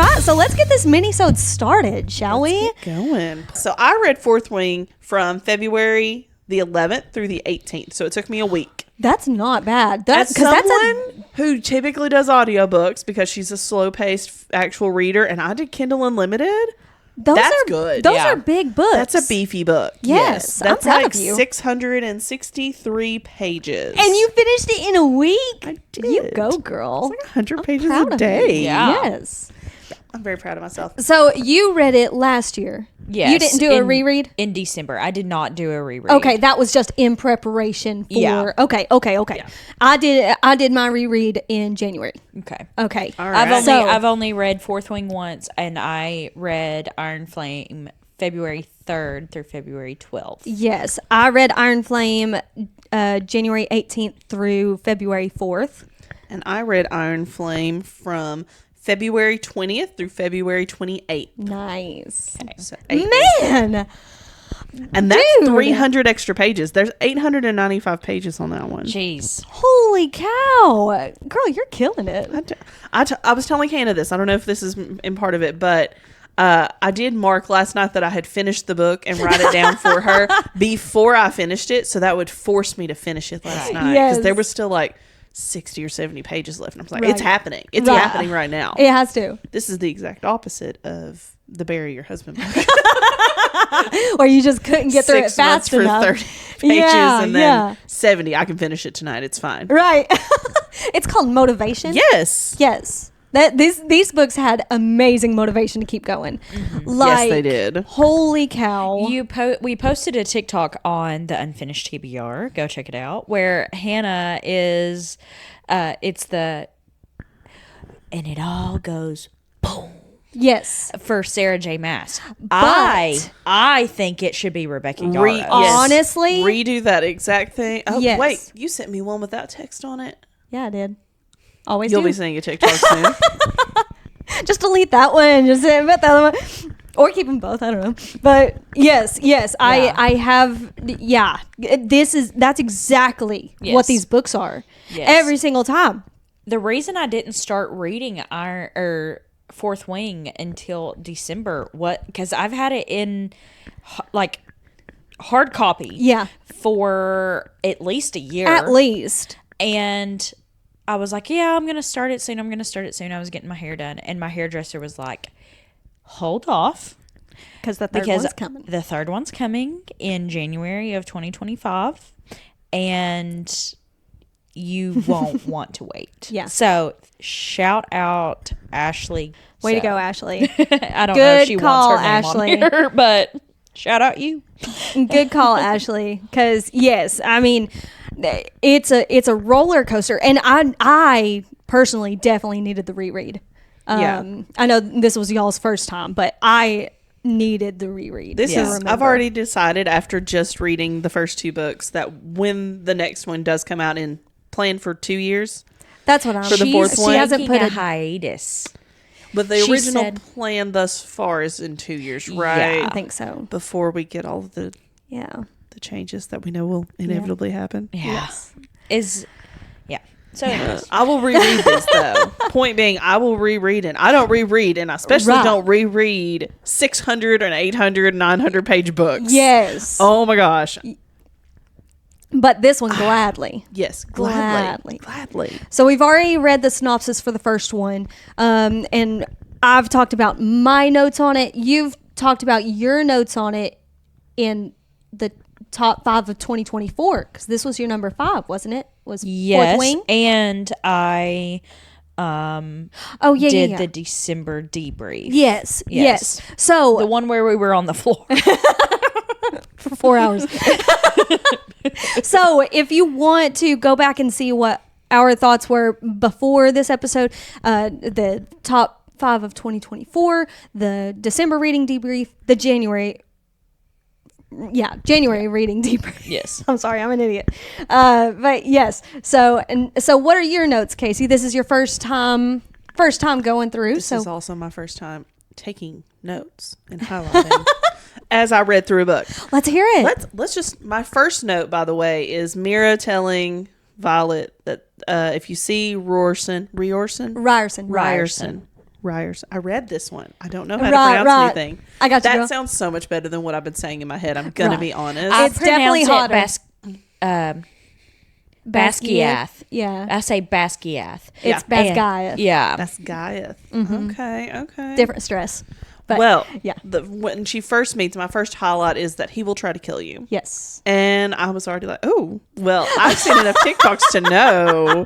right, so let's get this mini-sode started, shall we? Get going. So I read Fourth Wing from February the 11th through the 18th. So it took me a week. That's not bad. As someone who typically does audiobooks because she's a slow-paced actual reader, and I did Kindle Unlimited. That's good. Those are big books. That's a beefy book. Yes, That's I'm proud like of you. 663 pages. And you finished it in a week? I did. You go, girl. It's like 100 pages proud a of day. you. Yeah. Yes. I'm very proud of myself. So you read it last year. Yes. You didn't do a reread? In December. I did not do a reread. Okay, that was just in preparation for. Yeah. Okay. Yeah. I did my reread in January. Okay. Okay. All right. I've only read Fourth Wing once, and I read Iron Flame February 3rd through February 12th. Yes, I read Iron Flame January 18th through February 4th. And I read Iron Flame from February 20th through February 28th. Nice. Okay. So Man. And that's Dude. 300 extra pages. There's 895 pages on that one. Jeez. Holy cow. Girl, you're killing it. I was telling Hannah this. I don't know if this is in part of it, but I did mark last night that I had finished the book and write it down for her before I finished it. So that would force me to finish it last night. Yes. Because there was still like 60 or 70 pages left. And I was like, Right. it's happening. It's Right. happening right now. It has to. This is the exact opposite of the Bury Your Husband book. Or you just couldn't get through it 6 months fast for enough. 30 pages Yeah, and then yeah. 70. I can finish it tonight. It's fine. Right. It's called motivation. Yes. Yes. These books had amazing motivation to keep going. Yes, they did. Holy cow. We posted a TikTok on the Unfinished TBR. Go check it out. Where Hannah is, and it all goes boom Yes. for Sarah J. Maas. But- I think it should be Rebecca Yarros. Yes. Honestly? Redo that exact thing. Oh, Yes. wait. You sent me one without text on it. Yeah, I did. Always You'll do. be seeing a TikTok soon. Just delete that one. Just put the other one. Or keep them both. I don't know. But yes. I have. Yeah. That's exactly what Yes. these books are. Yes. Every single time. The reason I didn't start reading Fourth Wing until December, because I've had it in like hard copy, Yeah. for at least a year, At least. and I was like, yeah, I'm gonna start it soon. I was getting my hair done, and my hairdresser was like, hold off, Because the third one's coming. the third one's coming in January of 2025, and you won't want to wait. Yeah. So shout out Ashley. Way to So- go, Ashley. I don't know Good if she call, wants her name Ashley. on here, but shout out you. Good call, Ashley. Because yes, I mean, it's a roller coaster, and I personally definitely needed the reread. Yeah. I know this was y'all's first time, but I needed the reread. This to is. I've remember. already decided after just reading the first two books that when the next one does come out in plan for 2 years, That's what I'm. For the fourth one? She hasn't put a a hiatus. but the She original said- plan thus far is in 2 years, right? I think so. Before we get all of the Yeah. changes that we know will inevitably happen. Yeah. So anyways, I will reread this though. Point being, I will reread it. I don't reread, and I especially Right. don't reread 600 and 800, 900 page books. Yes. Oh my gosh. But this one gladly. Yes. Gladly. Gladly. So we've already read the synopsis for the first one, and I've talked about my notes on it. You've talked about your notes on it in the top 5 of 2024, because this was your number 5, wasn't it? Was yes, Fourth Wing? and I Oh yeah, did yeah. the December debrief. Yes. Yes. So The one where we were on the floor. for 4 hours. So if you want to go back and see what our thoughts were before this episode, the top 5 of 2024, the December reading debrief, the January reading debrief. Yes. I'm sorry, I'm an idiot. But yes. So what are your notes, Casey? This is your first time going through. This is also my first time taking notes and highlighting as I read through a book. Let's hear it. Let's just, my first note, by the way, is Mira telling Violet that if you see Ryerson, Ryers. I read this one. I don't know how to Right, pronounce right. anything. I got you, That girl. sounds so much better than what I've been saying in my head. I'm going Right. to be honest. I It's definitely pronounce hotter. Basquiath. Yeah. I say Basquiath. It's Yeah. Basquiath. Yeah. That's Gaiath. Okay. Different stress. But Well, yeah. when she first meets, my first highlight is that he will try to kill you. Yes. And I was already like, oh, well, I've seen enough TikToks to know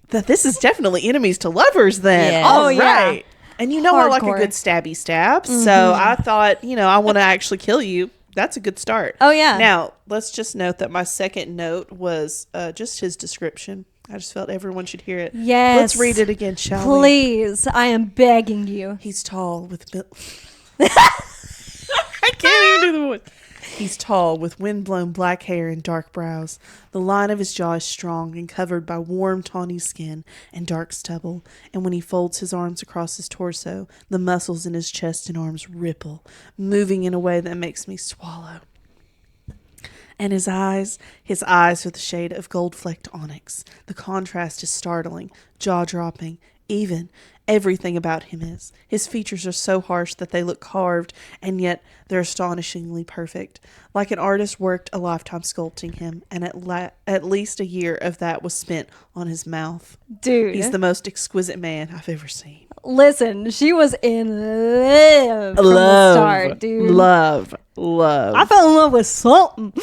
that this is definitely enemies to lovers then. Yes. All Oh, yeah. right. And you know I like a Hardcore. good stabby stab. So I thought, I want to actually kill you. That's a good start. Oh, yeah. Now, let's just note that my second note was just his description. I just felt everyone should hear it. Yes. Let's read it again, shall we? Please. I am begging you. He's tall with... I can't even do the voice. He's tall with wind-blown black hair and dark brows. The line of his jaw is strong and covered by warm, tawny skin and dark stubble. And when he folds his arms across his torso, the muscles in his chest and arms ripple, moving in a way that makes me swallow. And his eyes with a shade of gold-flecked onyx. The contrast is startling, jaw-dropping, even. Everything about him is. His features are so harsh that they look carved, and yet they're astonishingly perfect. Like an artist worked a lifetime sculpting him, and at least a year of that was spent on his mouth. Dude. He's the most exquisite man I've ever seen. Listen, she was in love from the start, dude. Love. I fell in love with something.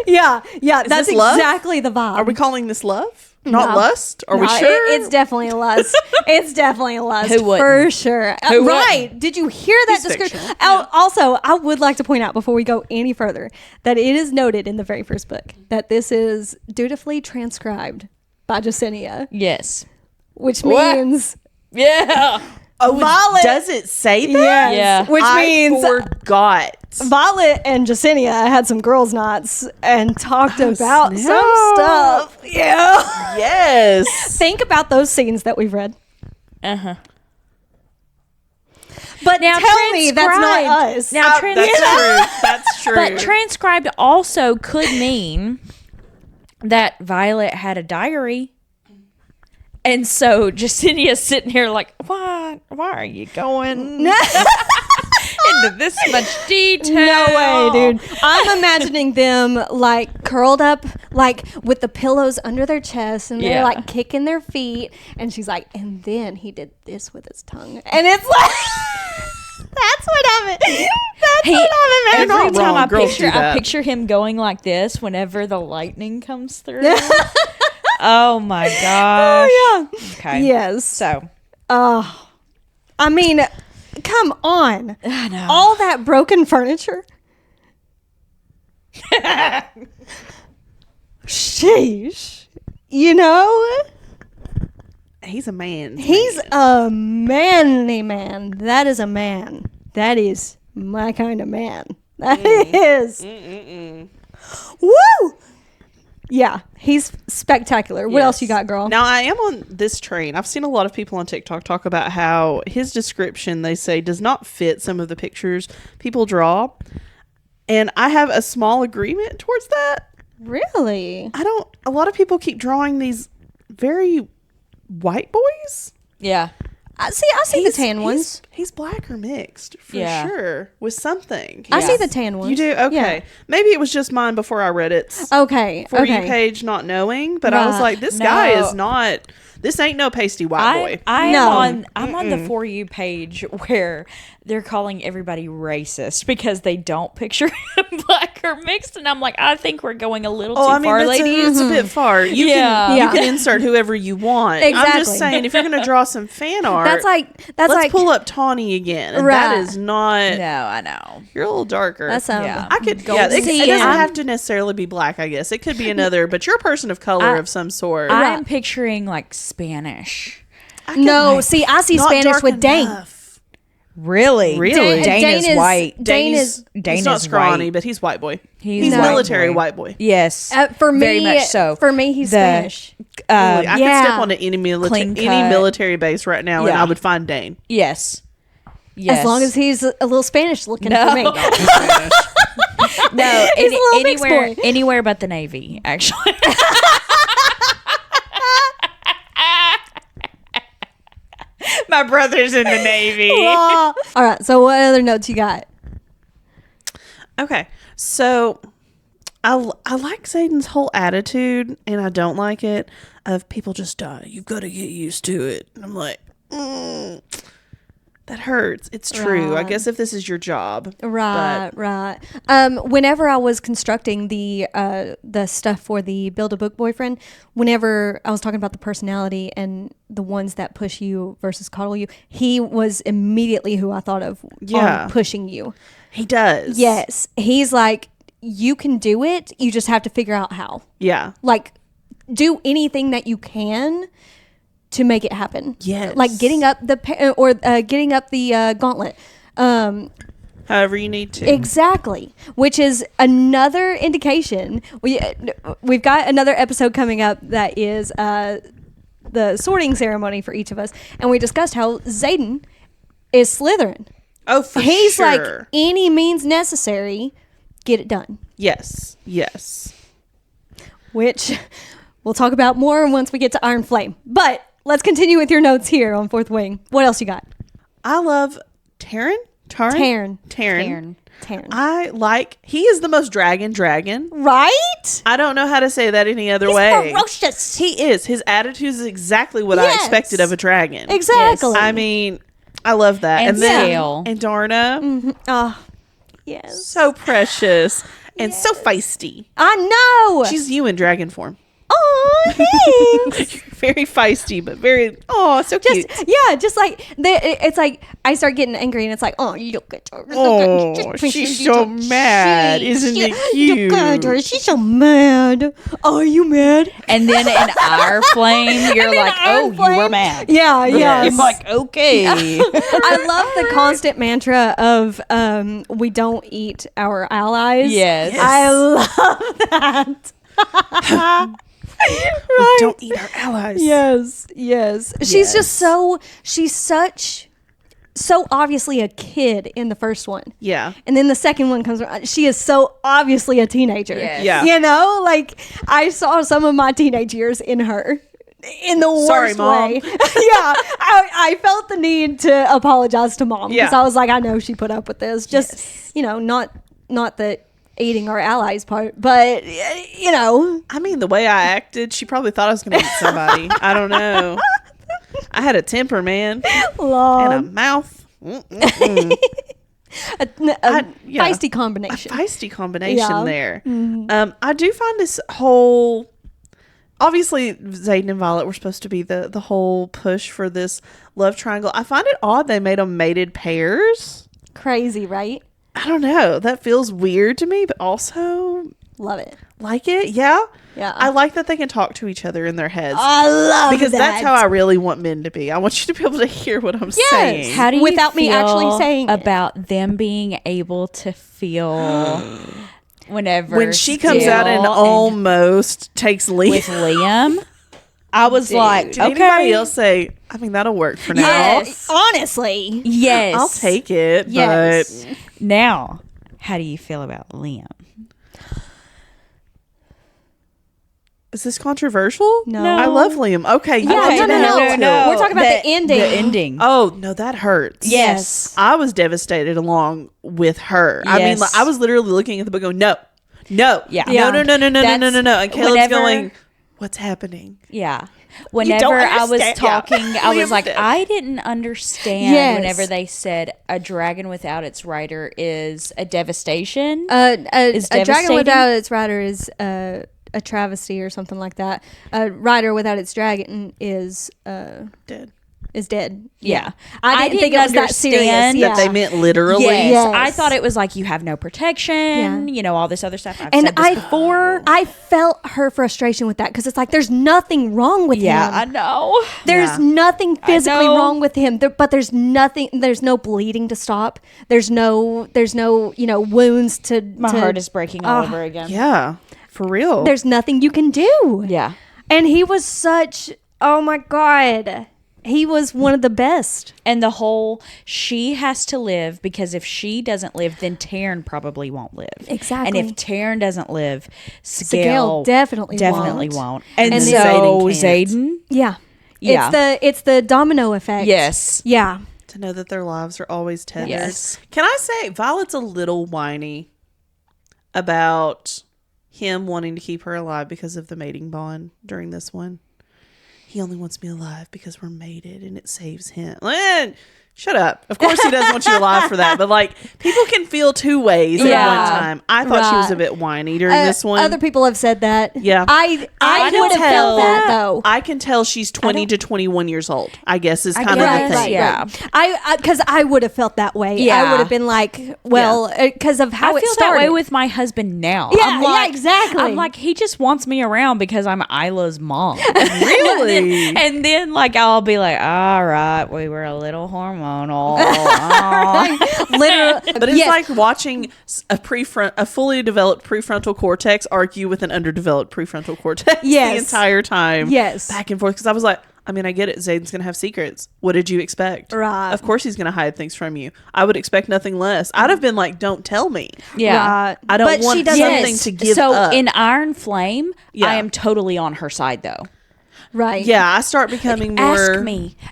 yeah, that's this love? exactly the vibe. Are we calling this love? Not No. lust? Are we No, sure? it's definitely a lust. It's definitely a lust. Who wouldn't? For sure. Who wouldn't? Right. Did you hear that It's description? fictional. Also, I would like to point out before we go any further that it is noted in the very first book that this is dutifully transcribed by Jacinia, Yes. which What? means Yeah. Oh, Violet- does it say that? yes, Yeah. which I means forgot. Violet and Jacinia had some girls' nights and talked about some snap. stuff. Yeah. Yes. Think about those scenes that we've read. Uh-huh. But Now tell me that's not transcribed. us. Now trans- That's true. That's true. But transcribed also could mean that Violet had a diary. And so Jasinia's sitting here like, why are you going into this much detail? No way, dude. I'm imagining them like curled up, like with the pillows under their chest, and they're Yeah. like kicking their feet. And she's like, and then he did this with his tongue. And it's like, that's what I'm. That's what I'm Every imagining. not time wrong. Girls do I that. picture him going like this whenever the lightning comes through. Oh my gosh. Oh yeah. Okay. Yes. So Oh, I mean, come on. I know. All that broken furniture. Sheesh. You know, He's a man. he's a manly man. That is a man. That is my kind of man. That is. Woo! Yeah, he's spectacular. What else you got, girl? Now, I am on this train. I've seen a lot of people on TikTok talk about how his description, they say, does not fit some of the pictures people draw. And I have a small agreement towards that. Really? A lot of people keep drawing these very white boys. Yeah. I see the tan ones. He's black or mixed for Yeah. sure with something. I Yeah. see the tan ones. You do? Okay. Yeah. Maybe it was just mine before I read it. Okay. For you okay. page not knowing, but I was Right. like, this No. guy is not. This ain't no pasty white boy. I'm No. on the For You page where they're calling everybody racist because they don't picture him black or mixed, and I'm like, I think we're going a little too far, it's ladies. a bit far. You Yeah. can Yeah. you can insert whoever you want. I'm Exactly. just saying, if you're going to draw some fan art, That's let's like pull up Tawny again. And Right. that is not. No, I know. You're a little darker. that's Yeah. I could. Gold Yeah, it See, doesn't I'm- have to necessarily be black. I guess it could be another. But you're a person of color of some sort. I'm picturing like Spanish. no. See, I see Not Spanish dark with Dane. enough. Really? Really? Dane is white. Dane is Dane He's not is scrawny, white. but he's white boy. He's No. military boy. white boy. Yes. for me. very much so. For me, he's The- Spanish. I could yeah. step onto any Clean cut. military base right now, and Yeah. I would find Dane. Yes. Yes. As long as he's a little Spanish looking No. for me. no, He's a little mixed anywhere, boy. anywhere but the Navy, actually. My brother's in the Navy. All right. So what other notes you got? Okay, so I like Zayden's whole attitude, and I don't like it of people just die. You've got to get used to it. And I'm like, that hurts. It's true. I Right. guess if this is your job. Right, But right. Whenever I was constructing the stuff for the Build a Book Boyfriend, whenever I was talking about the personality and the ones that push you versus coddle you, he was immediately who I thought of on pushing you. he does. Yes, he's like, you can do it. You just have to figure out how. Yeah. Like, do anything that you can to make it happen. Yes. Like getting up the gauntlet. However you need to. Exactly, which is another indication. We've got another episode coming up that is the sorting ceremony for each of us, and we discussed how Zayden is Slytherin. Oh, for He's sure. like, any means necessary, get it done. Yes. Yes. Which we'll talk about more once we get to Iron Flame. But let's continue with your notes here on Fourth Wing. What else you got? I love Taryn. Taryn. He is the most dragon. Right? I don't know how to say that any other He's way. ferocious. He is. His attitude is exactly what I Yes. expected of a dragon. Exactly. I mean, I love that. And then Scale. and Darna, Oh, yes. so precious and so feisty. I know. She's you in dragon form. Oh, thanks. Very feisty, but very so cute. Just like it's like I start getting angry, and it's like, oh, look at her. Oh, she's so mad. Isn't it cute? Look at her. She's so mad. Oh, are you mad? And then in our flame, you're like, oh, you were mad. Yeah. You're like, okay. I love the constant mantra of we don't eat our allies. Yes. I love that. We don't eat our allies. Yes. She's just so obviously a kid in the first one. Yeah. And then the second one comes around. She is so obviously a teenager. Yes. Yeah. You know, like I saw some of my teenage years in her in the worst Sorry, Mom. way. I felt the need to apologize to Mom because Yeah. I was like, I know she put up with this. Just, not the eating our allies part, but I mean, the way I acted, she probably thought I was going to eat somebody. I don't know. I had a temper, man, and a mouth. a Yeah. feisty combination. Feisty combination Yeah. there. I do find this whole. Obviously, Zayden and Violet were supposed to be the whole push for this love triangle. I find it odd they made them mated pairs. Crazy, right? I don't know. That feels weird to me, but also Love it. like it. Yeah. Yeah. I like that they can talk to each other in their heads. I love Because that. that's how I really want men to be. I want you to be able to hear what I'm saying. How do you Without me feel actually saying it? about them being able to feel whenever When she comes out and Still almost takes Liam. with Liam, I was like, Did anybody okay, else say, I mean, that'll work for now? Yes. Honestly. yes, I'll take it. Yes. But Now, how do you feel about Liam? is this controversial? No. I love Liam. Okay. Yeah, okay, no. We're talking about the ending. The ending. Oh, no, that hurts. Yes. I was devastated along with her. I mean, Yes. like, I was literally looking at the book going, no. Yeah. No. And That's Caleb's whenever- going, what's happening? Yeah. Whenever I was understand. Yeah. talking, I was Liam like, did. I didn't understand Yes. whenever they said a dragon without its rider is a devastation. A Is dragon devastating? without its rider is a travesty or something like that. A rider without its dragon is Dead. dead. Yeah. I didn't think it was that serious. understand Yeah. That they meant literally. Yes. Yes. I thought it was like you have no protection, Yeah. all this other stuff. I've And said this before. I felt her frustration with that because it's like there's nothing wrong with Yeah, him. I know. There's Yeah. nothing physically know. wrong with him, but there's nothing. There's no bleeding to stop. There's no wounds to. My heart is breaking all over again. Yeah. For real. There's nothing you can do. Yeah. And he was such. Oh my God. He was one of the best. And the whole, she has to live because if she doesn't live, then Taryn probably won't live. Exactly. And if Taryn doesn't live, Sigale definitely definitely won't. won't. And And then so Zayden can't. Zayden, Yeah. Yeah. It's the domino effect. Yes. Yeah. To know that their lives are always tethered. Yes. Can I say Violet's a little whiny about him wanting to keep her alive because of the mating bond during this one? He only wants me alive because we're mated and it saves him. Shut up. Of course he doesn't want you alive for that, but like people can feel two ways at one time. I thought she was a bit whiny during this one. Other people have said that. Yeah. I would have felt that though. I can tell she's 20 to 21 years old, I guess is kind of the guess, thing. yeah. Because I would have felt that way. Yeah. I would have been like, well, because of how I it feel started. that way with my husband now. Yeah, I'm like, exactly. I'm like, he just wants me around because I'm Isla's mom. Really? And then like I'll be like, all right, we were a little hormonal. Literally, But it's like watching a fully developed prefrontal cortex argue with an underdeveloped prefrontal cortex the entire time. Yes. Back and forth. Because I was like, I mean, I get it. Zayden's going to have secrets. What did you expect? Right. Of course he's going to hide things from you. I would expect nothing less. I'd have been like, don't tell me. Yeah. Right. I don't But want she doesn't- something to give so up. in Iron Flame, Yeah. I am totally on her side though. right. Yeah, I start becoming more...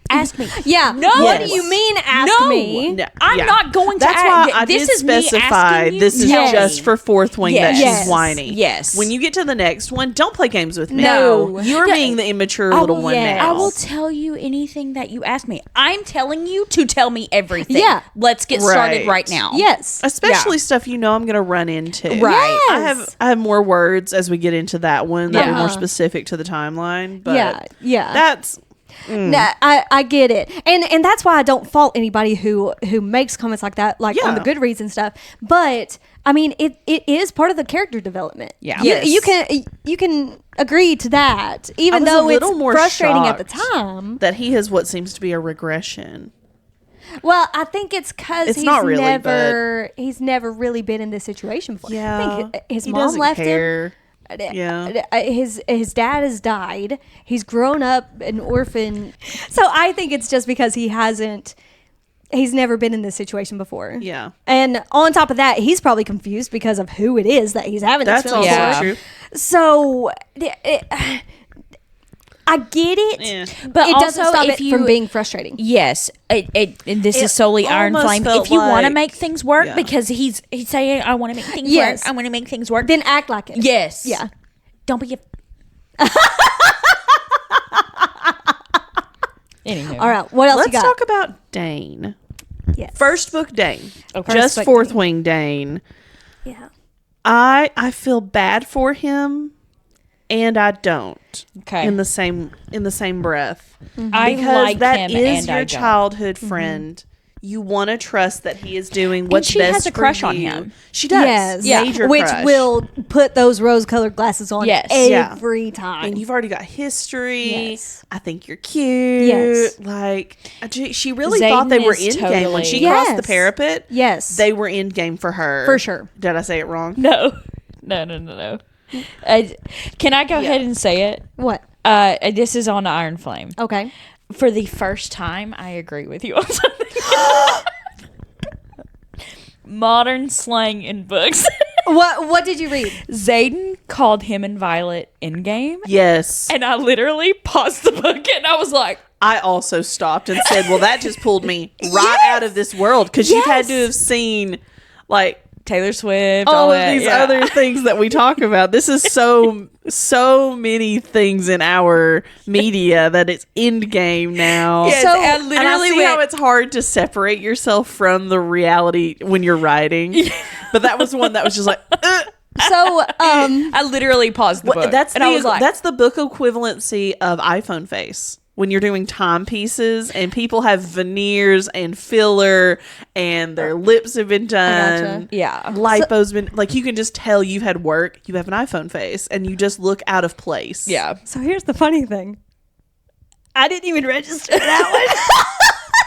Ask me. Yeah. No. What Yes. do you mean? Ask No. me. No, I'm yeah. not going to That's ask. why I This did is me specify asking you, this is tell just me. for Fourth Wing that Yes. she's whiny. Yes. When you get to the next one, don't play games with me. No. You're Yeah. being the immature I little will- one now. I will tell you anything that you ask me. I'm telling you to tell me everything. Yeah. Let's get started right now. Yes. Especially stuff you know I'm going to run into. Right. Yes. I have more words as we get into that one that are more Uh-huh. specific to the timeline. But Yeah. that's... No, I get it, and that's why I don't fault anybody who makes comments like that, like on the Yeah. Goodreads and stuff. But I mean, it is part of the character development. Yeah. Yes. You can agree to that, even I was though a it's little more frustrating at the shocked time. that he has what seems to be a regression. Well, I think it's because It's he's not really, he's never really been in this situation before. Yeah. I think his He mom doesn't left him. care. Yeah. His dad has died. He's grown up an orphan. So I think it's just because he's never been in this situation before. Yeah. And on top of that, he's probably confused because of who it is that he's having That's this also feeling Yeah. true. for. So I get it. Yeah. But it doesn't also, stop if it you from being frustrating. Yes, and this It is solely Iron almost Flame. felt If you want to like- make things work, Yeah. because he's saying, "I want to make things Yes. work. I want to make things work." Then act like it. yes, Yeah. Don't be a. Anywho. All right. What else Let's you got? talk about Dane. Yes. First book Dane. Okay. Just book Fourth Dane. Wing Dane. Yeah. I feel bad for him and I don't. Okay. In the same breath. I Because like that him is and your I don't. childhood friend. You want to trust that he is doing what's she best has a for crush on you. him. She does. Yes. Major Which crush. will put those rose-colored glasses on Yes. Yeah. every time. And you've already got history. Yes. I think you're cute. Yes. Like, she really Zayden thought they were is in game. When she totally- crossed the Yes. parapet, Yes. they were in game for her. For sure. Did I say it wrong? No. Can I go ahead and say it? What? This is on Iron Flame. Okay. For the first time, I agree with you on something. Modern slang in books. What did you read? Zayden called him and Violet in game. Yes. And I literally paused the book and I was like, I also stopped and said, well, that just pulled me right out of this world. Because you've had to have seen, like, Taylor Swift, all of that, these yeah. other things that we talk about. This is so many things in our media that it's end game now. Yes, So- I And I literally see went, how it's hard to separate yourself from the reality when you're writing. But that was one that was just like, So, I literally paused the book. that's and I was like, that's the book equivalency of iPhone face. When you're doing timepieces and people have veneers and filler and their lips have been done. gotcha. yeah. Lipo's been like, you can just tell you've had work. You have an iPhone face and you just look out of place. Yeah. so here's the funny thing. I didn't even register that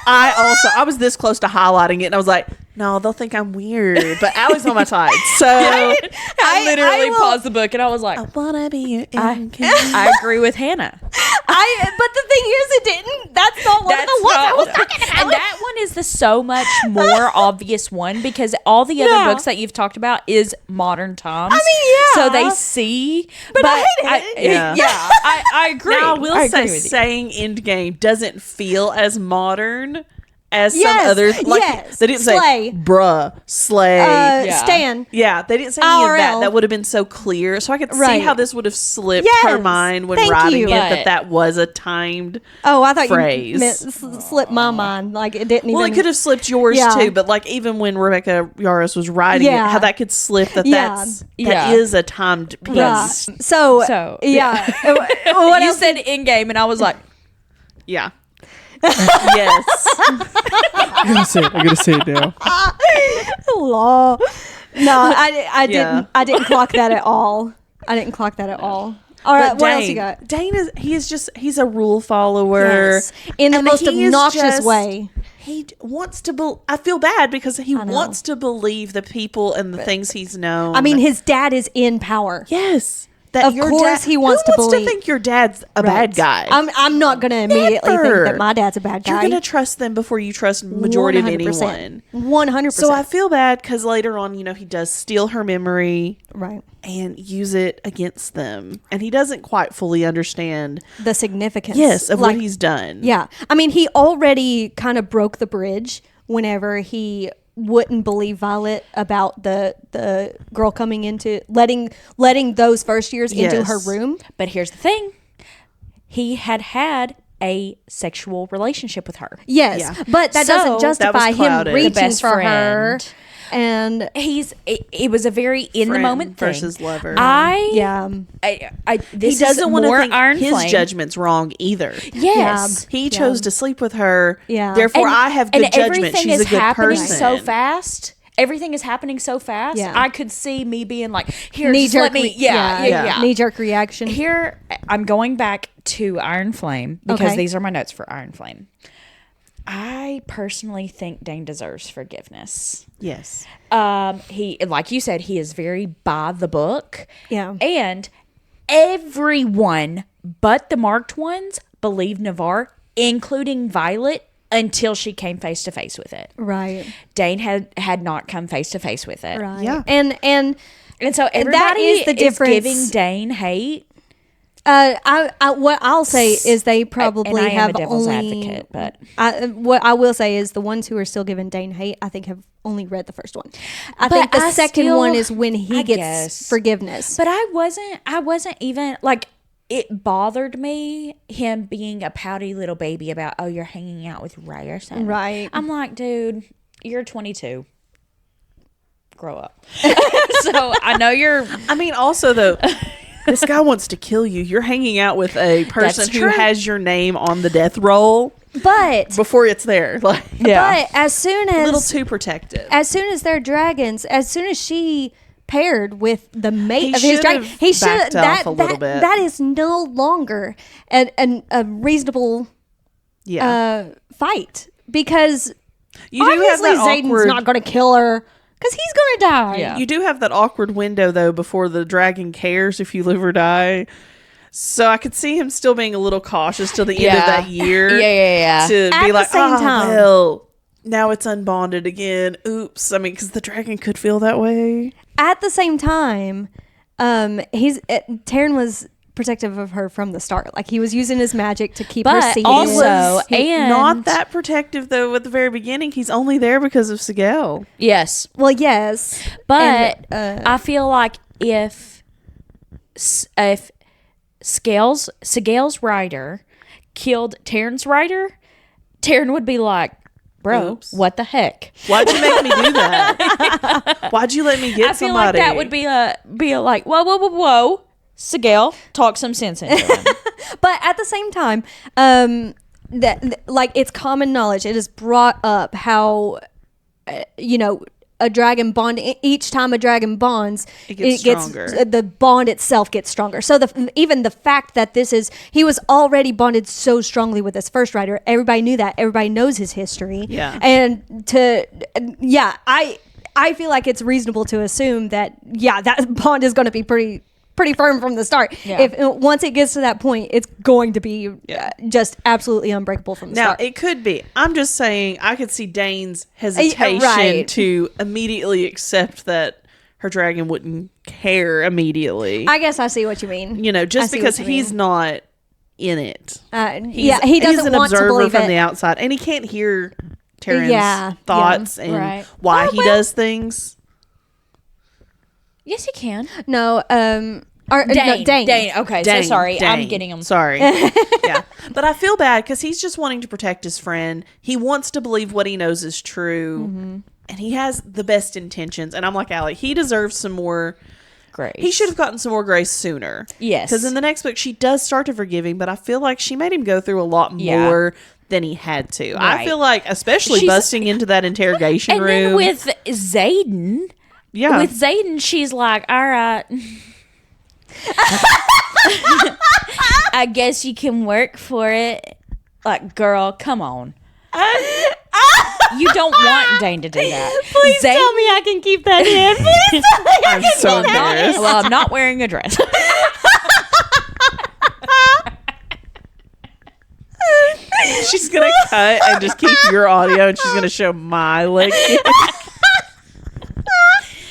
I was this close to highlighting it and I was like, no, they'll think I'm weird. But Allie's on my side. So I literally will- paused the book and I was like, I wanna be your I agree with Hannah. one. But the thing is, it didn't. That's not one of the ones I was talking about. And that one is the so much more obvious one because all the other books that you've talked about is modern times. I mean, yeah. So they see, but I hate it. I agree. Now, I will agree say with you. saying Endgame doesn't feel as modern as Yes, some other. Like, yes. They didn't Slay. say bruh, slay. Stan. Yeah, they didn't say any of that. IRL. That would have been so clear. So I could see Right. how this would have slipped her Yes. mind when Thank writing you. it But- that was a timed. Oh, I thought Phrase. you meant slipped my mind. Like it didn't Well, even. it could have slipped yours Yeah. too, but like even when Rebecca Yarros was writing it, Yeah. how that could slip that Yeah. that Yeah. is a timed piece. Right. So So, yeah. What you else? said in game, and I was like, Yeah. Yes. I gotta say it now. Law. No, I Yeah. didn't. I didn't clock that at all. I didn't clock that at all. All right, But what else you got? Dane he's a rule follower. Yes. In the And most he is obnoxious just- way. He wants to I feel bad because he know. wants to believe the people and the things he's known. I mean, his dad is in power. yes. That Of your course he wants Who to wants believe- to think your dad's a Right. bad guy? I'm not going to immediately Never. think that my dad's a bad guy. You're going to trust them before you trust majority of 100%. anyone. 100%. So I feel bad because later on, he does steal her memory right. and use it against them. And he doesn't quite fully understand, The significance. yes, of Like, what he's done. Yeah. I mean, he already kind of broke the bridge whenever he wouldn't believe Violet about the girl coming into letting those first years into Yes. her room. but here's the thing: he had a sexual relationship with her. Yes. Yeah. But that So, doesn't that justify was him clouded. reaching The best for her. friend. And It was a very in the Friend moment thing. versus lover. yeah. This He doesn't is want to more think Iron his Flame. judgment's wrong either. Yes. He chose to sleep with her. Yeah. Therefore, I have good judgment. Everything She's is a good happening person. so fast. Everything is happening so fast. Yeah. I could see me being like, "Here, Knee just let jerk. me." Yeah. Knee jerk reaction. Here, I'm going back to Iron Flame because Okay. these are my notes for Iron Flame. I personally think Dane deserves forgiveness. Yes. He, like you said, he is very by the book. Yeah. And everyone but the marked ones believed Navarre, including Violet, until she came face to face with it. Right. Dane had not come face to face with it. Right. Yeah. And And so everybody is the difference. giving Dane hate. I what I'll say is they probably and I am have a devil's only. advocate, but What I will say is the ones who are still giving Dane hate, I think have only read the first one. I But think the I second still- one is when he I gets guess. forgiveness. But I wasn't even like, it bothered me him being a pouty little baby about, oh, you're hanging out with Ray or something. Right. I'm like, dude, you're 22. Grow up. So I know you're. I mean, also though, this guy wants to kill you. You're hanging out with a person That's who true. has your name on the death roll But before it's there. Like, but as soon a little as too protective. they're dragons, as soon as she paired with the mate He of his should dragon, have he should backed that off a little bit. that is no longer a reasonable fight because You do have obviously that Zayden's awkward. not going to kill her because he's going to die. Yeah. You do have that awkward window though before the dragon cares if you live or die. So I could see him still being a little cautious till the end of that year. Yeah. To At be the like, same oh, time- well, now it's unbonded again. Oops. I mean, because the dragon could feel that way. At the same time, Taryn was protective of her from the start. Like he was using his magic to keep her But seated. also, and Not that protective though. At the very beginning, he's only there because of Sigel. Yes. well, yes, But And, I feel like if Sigel's rider killed Taryn's rider, Taryn would be like, bro, Oops. what the heck? Why'd you make me do that? Why'd you let me get I feel somebody? like that would be a like, whoa. Sigel, talk some sense into him. but at the same time, like it's common knowledge. It is brought up how a dragon bond. Each time a dragon bonds, It gets stronger. the bond itself gets stronger. So even the fact that he was already bonded so strongly with his first rider. Everybody knew that. Everybody knows his history. Yeah. And I feel like it's reasonable to assume that that bond is going to be pretty pretty firm from the start. Yeah. If once it gets to that point, it's going to be just absolutely unbreakable from the Now, start. it could be. I'm just saying, I could see Dane's hesitation to immediately accept that her dragon wouldn't care immediately. I guess I see what you mean. You know, I just see because what you he's mean. not in it. He doesn't he's an want to observer believe from it. the outside, and he can't hear Taryn's Yeah, thoughts yeah. and Right. why he does things. Yes, you can. No, Dane. Okay, Dane, so sorry. I'm Dane. getting him. Sorry. Yeah. But I feel bad because he's just wanting to protect his friend. He wants to believe what he knows is true. Mm-hmm. And he has the best intentions. And I'm like, Alec, he deserves some more. Grace. He should have gotten some more grace sooner. Yes. Because in the next book, she does start to forgive him. But I feel like she made him go through a lot Yeah. more than he had to. I Right. feel like, especially She's- busting into that interrogation And room. then with Zayden, she's like, all right. I guess you can work for it. Like, girl, come on. You don't want Dane to do that. Please tell me I can keep that in. Please tell me I I'm can so keep that in. embarrassed. Well, I'm not wearing a dress. She's going to cut and just keep your audio and she's going to show my leg kick.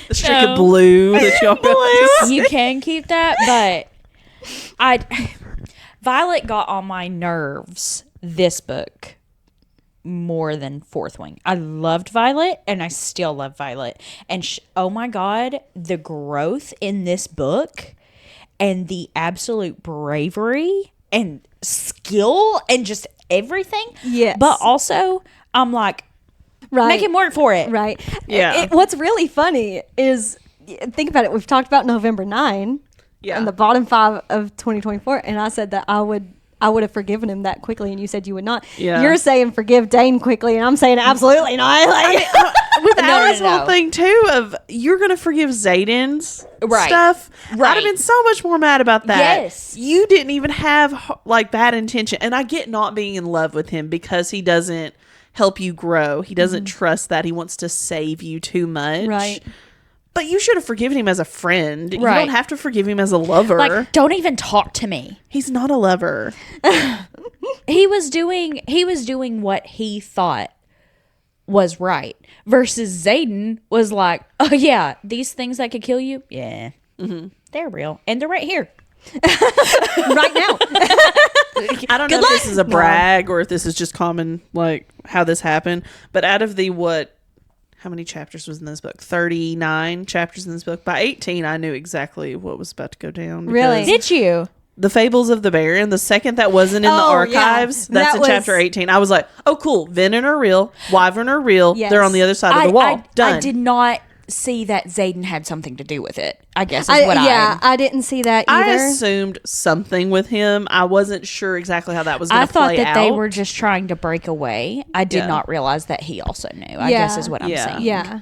The streak of blue that y'all got to see. You can keep that, but Violet got on my nerves this book more than Fourth Wing. I loved Violet and I still love Violet. And oh my God, the growth in this book and the absolute bravery and skill and just everything. Yes. But also, I'm like, Right. make him work for it. Right. Yeah. What's really funny is, think about it. We've talked about November 9 Yeah. and the bottom 5 of 2024. And I said that I would have forgiven him that quickly. And you said you would not. Yeah. You're saying forgive Dane quickly. And I'm saying absolutely not. Like, With No, Alice's no. whole thing too of you're gonna forgive Zayden's Right. stuff. I'd Right. have been so much more mad about that. Yes. You didn't even have like bad intention, and I get not being in love with him because he doesn't help you grow. He doesn't trust that. He wants to save you too much. Right. But you should have forgiven him as a friend. You Right. don't have to forgive him as a lover. Like, don't even talk to me. He's not a lover. He was doing what he thought was right versus Zayden was like, oh yeah, these things that could kill you, yeah, they're real and they're right here. right now. I don't know if this is a brag or if this is just common, like how this happened. But out of the how many chapters was in this book? 39 chapters in this book. By 18, I knew exactly what was about to go down. Really? because Did you? The Fables of the Baron, the second that wasn't in the Oh, yeah. archives, that's That in was- chapter 18. I was like, oh, cool. Venom are real. Wyvern are real. Yes. They're on the other side of the wall. Done. I did not see that Zayden had something to do with it. I guess is what I didn't see that I either. assumed something with him. I wasn't sure exactly how that was going I to thought play that out. they were just trying to break away. I did Yeah. not realize that he also knew. I Yeah. guess is what I'm Yeah. saying. Yeah.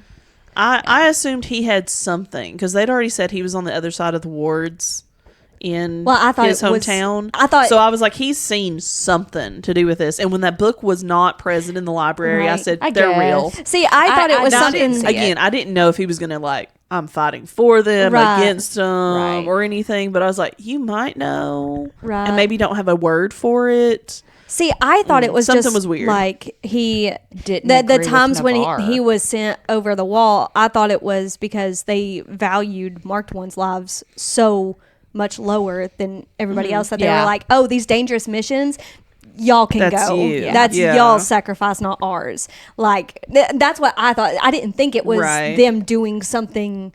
I assumed he had something because they'd already said he was on the other side of the wards in Well, I thought his it was- hometown. I thought- so. I was like, he's seen something to do with this. And when that book was not present in the library, I Right. said I they're guess. real. See, I thought it was I something. didn't see it. Again, I didn't know if he was going to like, I'm fighting for them, Right. against them, Right. or anything. But I was like, you might know, Right. and maybe don't have a word for it. See, I thought it was Something just was weird. like he Didn't the agree with times when Navarre. he was sent over the wall. I thought it was because they valued marked ones' lives so much lower than everybody else that they Yeah. were like, oh, these dangerous missions. Y'all can That's go. you. That's Yeah. y'all's sacrifice, not ours. Like that's what I thought. I didn't think it was Right. them doing something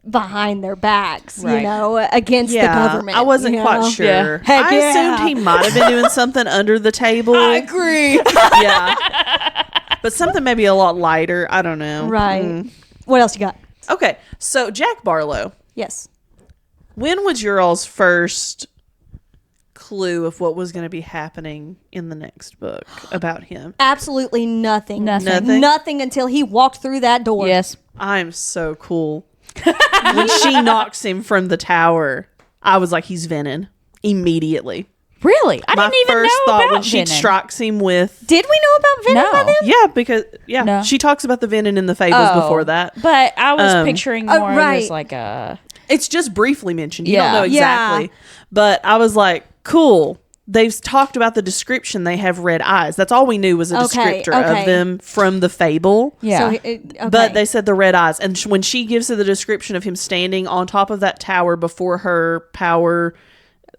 behind their backs, Right. you know, against the government. I wasn't you quite know? sure. Yeah. Heck I yeah. assumed he might have been doing something under the table. agree. Yeah. But something maybe a lot lighter. I don't know. Right. What else you got? Okay. So Jack Barlow, Yes. when was your all's first clue of what was going to be happening in the next book about him? Absolutely nothing. Nothing. Nothing until he walked through that door. Yes. I'm so cool. When she knocks him from the tower, I was like, he's Venom immediately. Really? I My didn't even first know thought about when she Venom. strikes him with... Did we know about Venom No. by then? Yeah, because No. she talks about the Venom in the Fables Oh, before that. But I was Um, picturing more right. as like a It's just briefly mentioned. You Yeah. don't know exactly. Yeah. But I was like, cool. They've talked about the description. They have red eyes. That's all we knew was a Okay, descriptor okay. of them from the fable. Yeah. So, okay. But they said the red eyes. And when she gives her the description of him standing on top of that tower before her power,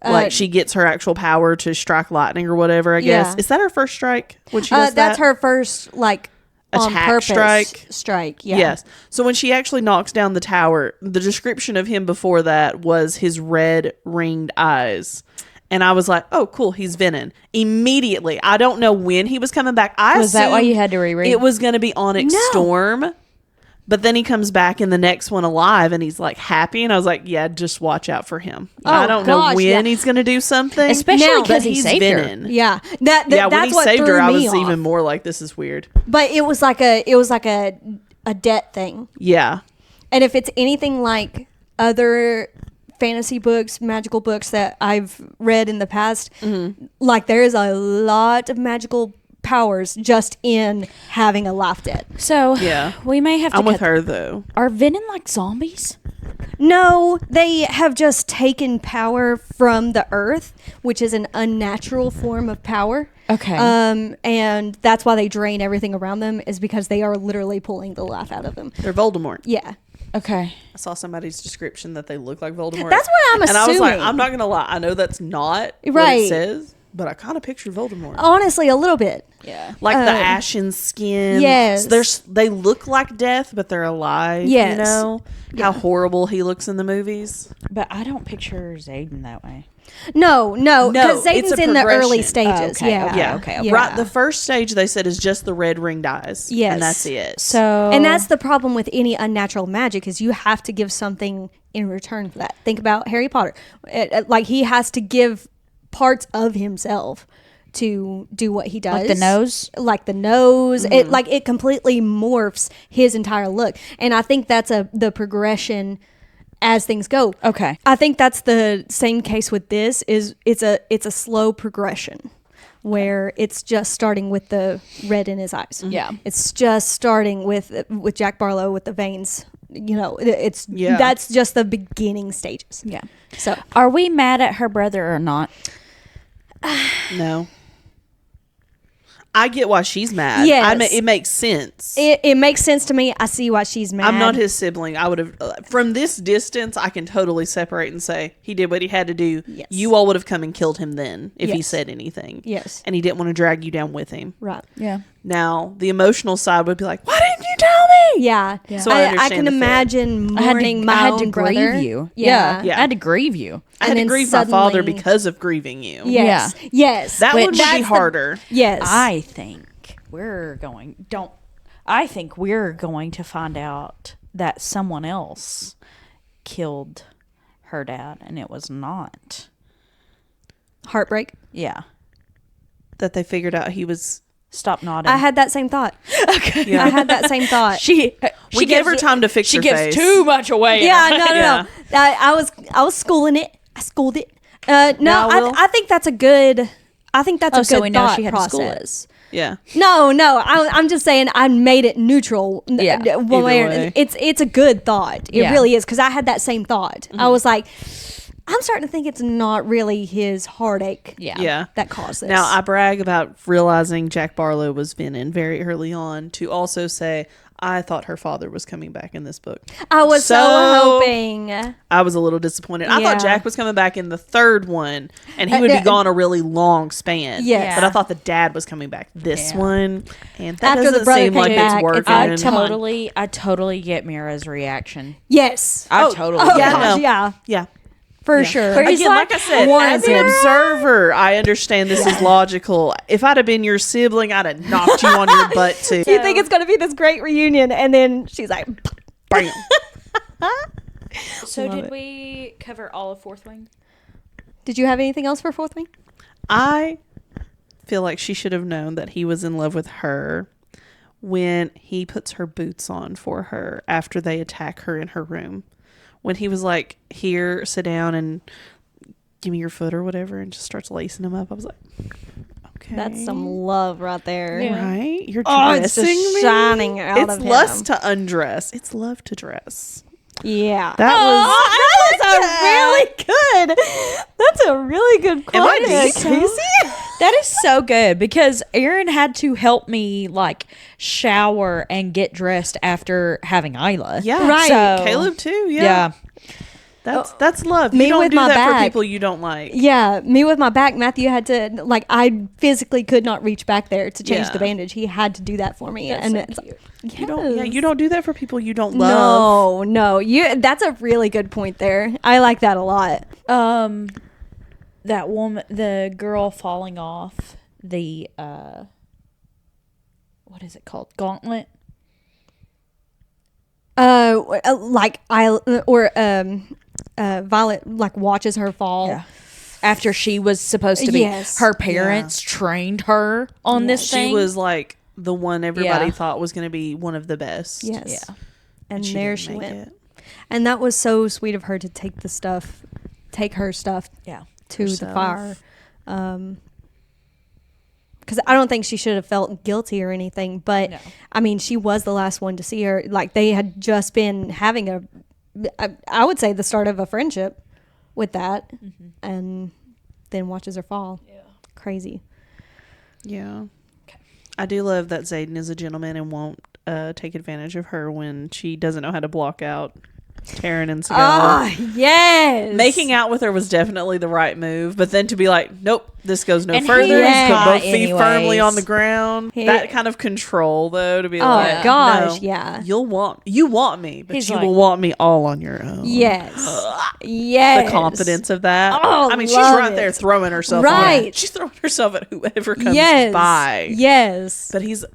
like she gets her actual power to strike lightning or whatever, I guess. Yeah. Is that her first strike when she does that's that? her first like on Attack purpose strike? Yeah. Yes. So when she actually knocks down the tower, the description of him before that was his red ringed eyes. And I was like, oh, cool, he's Venom. Immediately. I don't know when he was coming back. Was that why assumed you had to reread? it was going to be Onyx No. Storm. But then he comes back in the next one alive and he's like happy. And I was like, yeah, just watch out for him. I don't know gosh, when yeah. he's going to do something. Especially Now- because but he he's saved her. Venom. Yeah. That Yeah, when that's he what saved threw her, I me was off. even more like, this is weird. But it was like a debt thing. Yeah. And if it's anything like other fantasy books, magical books that I've read in the past, like there is a lot of magical powers just in having a life debt. So Yeah. we may have to. I'm with cut- her, though. Are Venom like zombies? No, they have just taken power from the earth, which is an unnatural form of power. Okay. And that's why they drain everything around them, is because they are literally pulling the life out of them. They're Voldemort. Yeah. Okay. I saw somebody's description that they look like Voldemort. That's what I'm And I was like, assuming. I'm not going to lie. I know that's not what Right. it says, but I kind of picture Voldemort. Honestly, a little bit. Yeah. Like the ashen skin. yes. They look like death, but they're alive. Yes. You know? How horrible he looks in the movies. But I don't picture Zayden that way. No, because it's Zayden's a in the early progression. stages. Okay, yeah. okay, Yeah. okay. Yeah. Right. The first stage they said is just the red ringed eyes. Yes. And that's it. So And that's the problem with any unnatural magic, is you have to give something in return for that. Think about Harry Potter. Like he has to give parts of himself to do what he does. Like the nose? Like the nose. It completely morphs his entire look. And I think that's the progression as things go. Okay. I think that's the same case with this. Is it's a slow progression where it's just starting with the red in his eyes. Yeah. It's just starting with Jack Barlow with the veins. You know, Yeah. that's just the beginning stages. Yeah. So Are we mad at her brother or not? No. I get why she's mad. Yes. It makes sense. it makes sense to me. I see why she's mad. I'm not his sibling. I would have, from this distance, I can totally separate and say he did what he had to do. Yes. You all would have come and killed him then if he Yes. said anything. Yes. And he didn't want to drag you down with him. Right. Yeah. Now, the emotional side would be like, why didn't you tell me? Yeah. So I I understand can the feeling. imagine I had mourning to, my I had own to grieve brother. you. Yeah. Yeah. I had to grieve you. I had And to then grieve my father suddenly- because of grieving you. Yes. Yeah. Yes. That Which- one would That's be the- harder. Yes. I think I think we're going to find out that someone else killed her dad and it was not. Heartbreak. Yeah. That they figured out he was. Stop nodding. I had that same thought. Yeah. I had that same thought. she We gave her time to fix She her gives face. too much away. Yeah, no. Yeah. I was schooling it. I schooled it. No, Now, Will? I think that's a good. I think that's a so good we know thought she had to school it. process. Yeah. No. I'm just saying I made it neutral. Yeah, One way or- either way. it's a good thought. It Yeah. really is, because I had that same thought. I was like, I'm starting to think it's not really his heartache. Yeah. Yeah. That caused this. Now, I brag about realizing Jack Barlow was Venom very early on to also say, I thought her father was coming back in this book. I was so hoping. I was a little disappointed. I Yeah. thought Jack was coming back in the third one, and he would be gone a really long span. Yes. But I thought the dad was coming back this Yeah. one, and that After the doesn't brother seem came like back, it's it's working. like, I totally get Mira's reaction. Yes. I Oh, totally Oh get gosh, it. no. yeah, Yeah. for Yeah. sure. But he's Again, like I said, as an observer, I understand this is logical. If I'd have been your sibling, I'd have knocked you on your butt too. You think it's gonna be this great reunion, and then she's like, Bam. So Love did it. we cover all of Fourth Wing? "Did you have anything else for Fourth Wing?" I feel like she should have known that he was in love with her when he puts her boots on for her after they attack her in her room. When he was like, here, sit down and give me your foot or whatever, and just starts lacing him up. I was like, okay. That's some love right there. Yeah. Right? You're Oh, dressing it's just me? shining out It's of him. lust to undress. It's love to dress. Yeah. That was That's a really good Am I quote, deep? Casey. That is so good because Aaron had to help me like shower and get dressed after having Isla. Yeah. Right. So, Caleb too. Yeah. yeah. That's love. Me You don't with do my that for back. people you don't like. Yeah, me with my back, Matthew had to, like, I physically could not reach back there to change the bandage. He had to do that for me. That's and so it's, cute. You don't do that for people you don't love. No, that's a really good point there. I like that a lot. That woman, the girl falling off the what is it called? Gauntlet. Violet like watches her fall. Yeah. After she was supposed to be, Yes. her parents trained her on this She thing. was like the one everybody Yeah. thought was going to be one of the best. Yes. Yeah. And She there didn't she make went. it. And that was so sweet of her to take her stuff Yeah. to Herself. the fire. Because I don't think she should have felt guilty or anything. But, No. I mean, she was the last one to see her. Like, they had just been having I would say the start of a friendship with that. Mm-hmm. And then watches her fall. Yeah. Crazy. Yeah. I do love that Zayden is a gentleman and won't take advantage of her when she doesn't know how to block out Taryn and Segal. Yes. Making out with her was definitely the right move, but then to be like, nope, this goes no And further. he was Put hot both feet anyways. firmly on the ground. He- That kind of control, though, to be Oh, like, gosh, no, yeah. you want me, but He's you like- will want me all on your own. Yes. Yes. The confidence of that. Oh, I mean, she's love right there it. throwing herself on Right. it. She's throwing herself at whoever comes Yes. by. Yes. But he's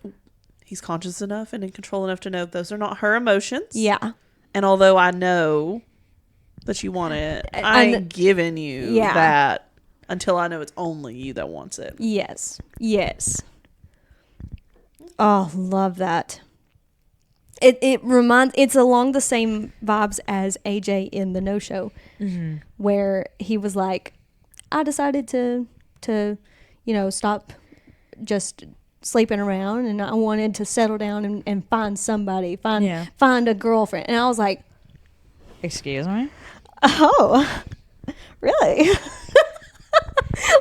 conscious enough and in control enough to know those are not her emotions. Yeah. And although I know that you want it, I ain't giving you Yeah. that until I know it's only you that wants it. Yes. Yes. Oh, love that. It's along the same vibes as AJ in the No Show, where he was like, I decided to stop just sleeping around, and I wanted to settle down and find somebody, find a girlfriend. And I was like, Excuse me? oh, really?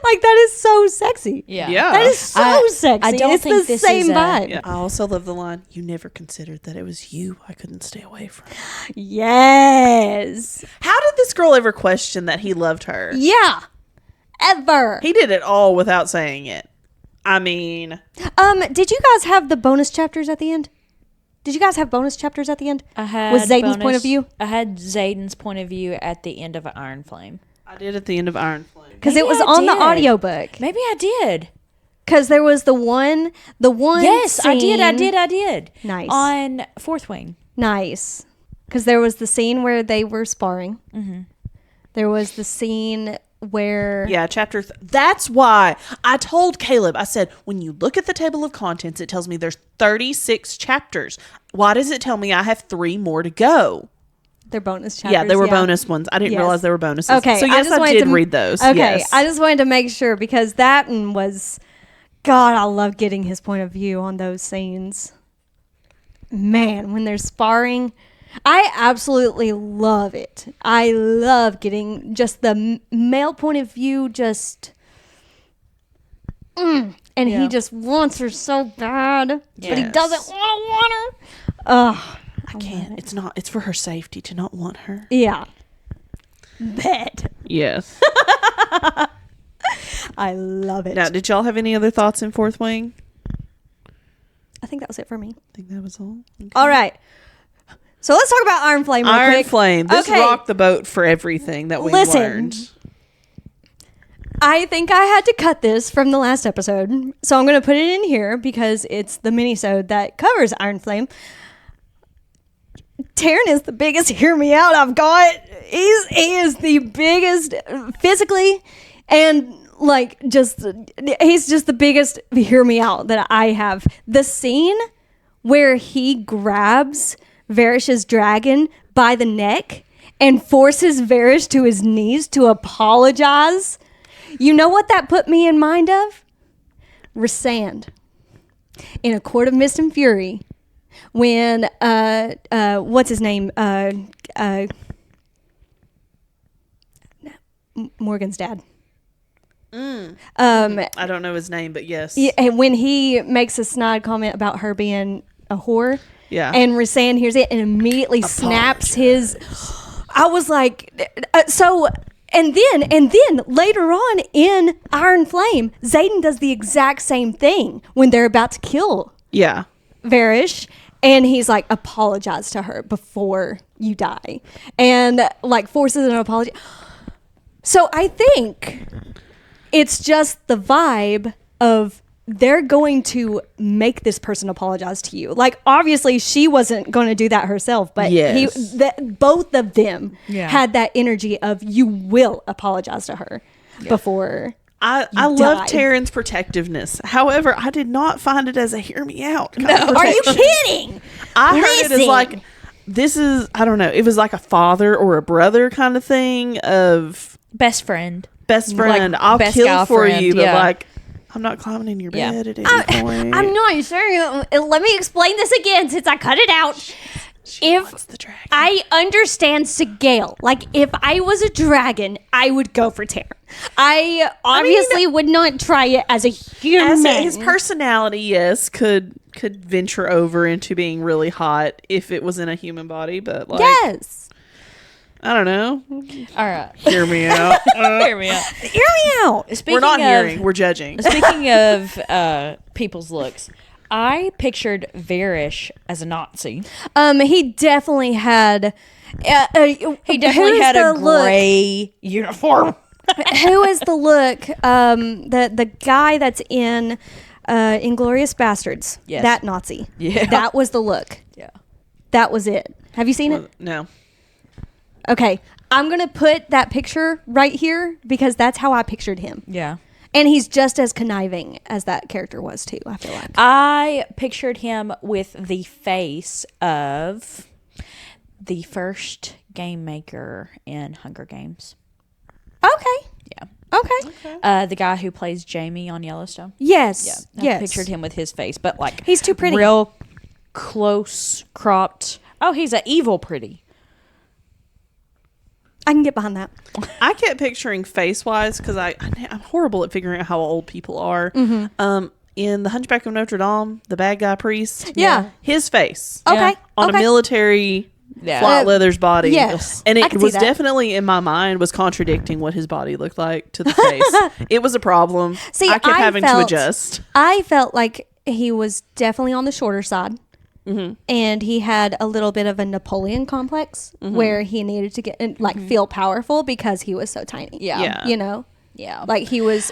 Like, that is so sexy. Yeah. Yeah. That is so sexy. I don't it's think the this same is a- vibe. Yeah. I also love the line, you never considered that it was you I couldn't stay away from. Yes. How did this girl ever question that he loved her? Yeah. Ever. He did it all without saying it. I mean, Did you guys have the bonus chapters at the end? Did you guys have bonus chapters at the end? I had Was Zayden's point of view? I had Zayden's point of view at the end of Iron Flame. I did at the end of Iron Flame. Because it Maybe was I on the did. audiobook. Maybe I did. Because there was the one Yes, I scene- did. Nice. On Fourth Wing. Nice. Because there was the scene where they were sparring. Mm-hmm. There was the scene where... Yeah, that's why I told Caleb, I said, when you look at the table of contents, it tells me there's 36 chapters. Why does it tell me I have 3 more to go? They're bonus chapters. Yeah, they were bonus ones. I didn't Yes. realize they were bonuses. Okay. So yes, I wanted did to- read those. Okay. Yes. I just wanted to make sure because that one was... God, I love getting his point of view on those scenes. Man, when they're sparring... I absolutely love it. I love getting just the male point of view, just... and Yeah. he just wants her so bad, but he Yes. doesn't want her. Ugh. I can't. It's for her safety to not want her. Yeah. Bet. Yes. I love it. Now, did y'all have any other thoughts in Fourth Wing? I think that was it for me. I think that was all. Okay. All right. So let's talk about Iron Flame real Iron quick. Flame. This Okay. rocked the boat for everything that we Listen. learned. I think I had to cut this from the last episode, so I'm going to put it in here because it's the mini-sode that covers Iron Flame. Taryn is the biggest hear me out I've got. He is the biggest physically and like he's just the biggest hear me out that I have. The scene where he grabs Varish's dragon by the neck and forces Varish to his knees to apologize. You know what that put me in mind of? Rysand in A Court of Mist and Fury when what's his name? Morgan's dad. I don't know his name, but yes. Yeah, and when he makes a snide comment about her being a whore, Yeah. and Rasan hears it and immediately snaps his. I was like, so. And then later on in Iron Flame, Xaden does the exact same thing when they're about to kill Yeah. Varish, and he's like, apologize to her before you die, and like forces an apology. So I think it's just the vibe of they're going to make this person apologize to you. Like, obviously she wasn't going to do that herself, but Yes. both of them Yeah. had that energy of you will apologize to her before. I love Taryn's protectiveness. However, I did not find it as a hear me out. Kind of Are you protection. kidding? I heard it as Listen. like, this is, I don't know, it was like a father or a brother kind of thing of Best friend. best friend. I'll best kill guy for friend, you, but yeah. like, I'm not climbing in your Yeah. bed at any point. I'm not sure. Let me explain this again since I cut it out. What's the dragon? I understand Sigale. Like, if I was a dragon, I would go for Terran. I obviously would not try it as a human. His personality, yes, could venture over into being really hot if it was in a human body, but like, yes. I don't know. All right. Hear me out. Hear me out. Hear me out. Speaking We're not of, hearing, we're judging. Speaking of people's looks, I pictured Varish as a Nazi. He definitely had. He definitely had a gray uniform. Who is the look? The guy that's in Inglourious Bastards. Yes. That Nazi. Yeah. That was the look. Yeah. That was it. Have you seen it? No. Okay. I'm going to put that picture right here because that's how I pictured him. Yeah. And he's just as conniving as that character was too, I feel like. I pictured him with the face of the first game maker in Hunger Games. Okay. Yeah. Okay. The guy who plays Jamie on Yellowstone. Yes. Yeah. I Yes. pictured him with his face, but like He's too pretty. real close cropped. Oh, he's an evil pretty. I can get behind that. I kept picturing face wise because I'm horrible at figuring out how old people are. In The Hunchback of Notre Dame, the bad guy priest, Yeah. his face Okay. on okay. a military Yeah. flat leather's body, yes. and I it can see was that. definitely in my mind was contradicting what his body looked like to the face. It was a problem. See, I kept I having to felt- adjust. I felt like he was definitely on the shorter side. And he had a little bit of a Napoleon complex where he needed to get like feel powerful because he was so tiny. Yeah. Yeah. You know? Yeah. Like he was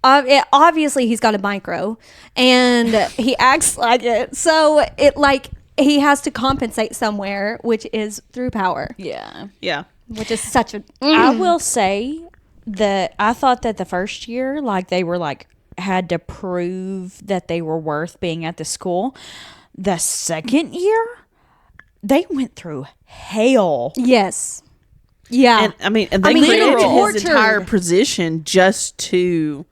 obviously he's got a micro and he acts like it. So it like he has to compensate somewhere, which is through power, Yeah. Yeah. which is such a I will say that I thought that the first year, like they were like had to prove that they were worth being at the school. The second year, they went through hell. yes. Yeah. And I mean, and they literal. created his entire Tortured. position just to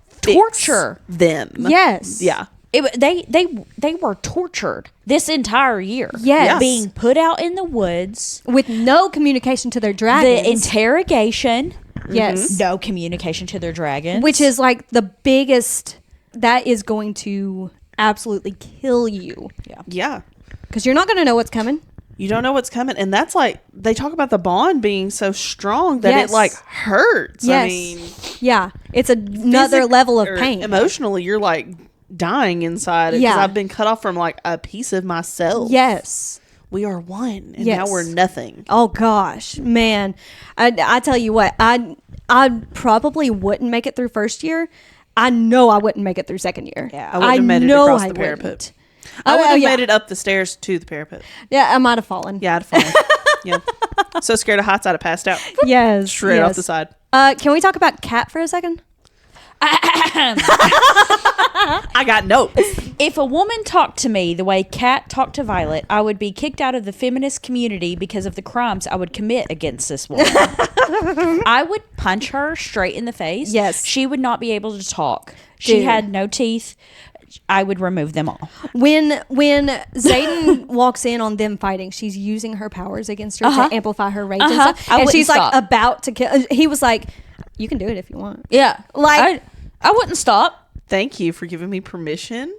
fix Torture. them. yes. Yeah. They were tortured this entire year. Yes. Being put out in the woods, With no communication to their dragons. the interrogation, yes. no communication to their dragons. Which is like the biggest, that is going to absolutely kill you Yeah. because you're not going to know what's coming. You don't know what's coming. And that's like, they talk about the bond being so strong that Yes. it like hurts. Yes. I mean, Yeah. It's another level of or pain. Emotionally, you're like dying inside because Yeah. I've been cut off from like a piece of myself. Yes. We are one. And Yes. now we're nothing. Oh gosh, man. I tell you what, I probably wouldn't make it through first year. I know I wouldn't make it through second year. Yeah. I wouldn't have made it know across I the parapet. wouldn't. I would have yeah. made it up the stairs to the parapet. Yeah, I might have fallen. Yeah, I'd fallen. Yeah. So scared of heights, I'd have passed out. Yes. Straight yes. off the side. Can we talk about Cat for a second? I got notes. if a woman talked to me the way Kat talked to Violet, I would be kicked out of the feminist community because of the crimes I would commit against this woman. I would punch her straight in the face. Yes. She would not be able to talk. She Dude. had no teeth. I would remove them all. When Zayden walks in on them fighting, she's using her powers against her to amplify her rage and stuff. I And wouldn't she's stop. like about to kill. He was like, "You can do it if you want." Yeah, Like- I wouldn't stop. Thank you for giving me permission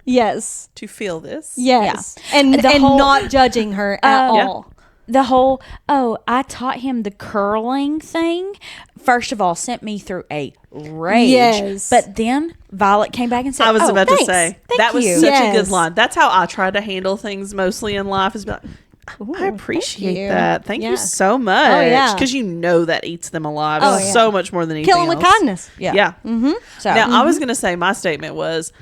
Yes, to feel this. yes, and The and whole- not judging her at Yeah. all. The whole I taught him the curling thing. First of all, sent me through a rage. Yes. But then Violet came back and said, I was about thanks. to say Thank that was you. such a Yes. good line. That's how I try to handle things mostly in life. Is be like, I appreciate you. that. Thank Yeah. you so much. Oh, yeah. Because you know that eats them alive Oh, yeah. so much more than anything Kill him with else. kindness. Yeah. Yeah. So Now I was gonna say my statement was,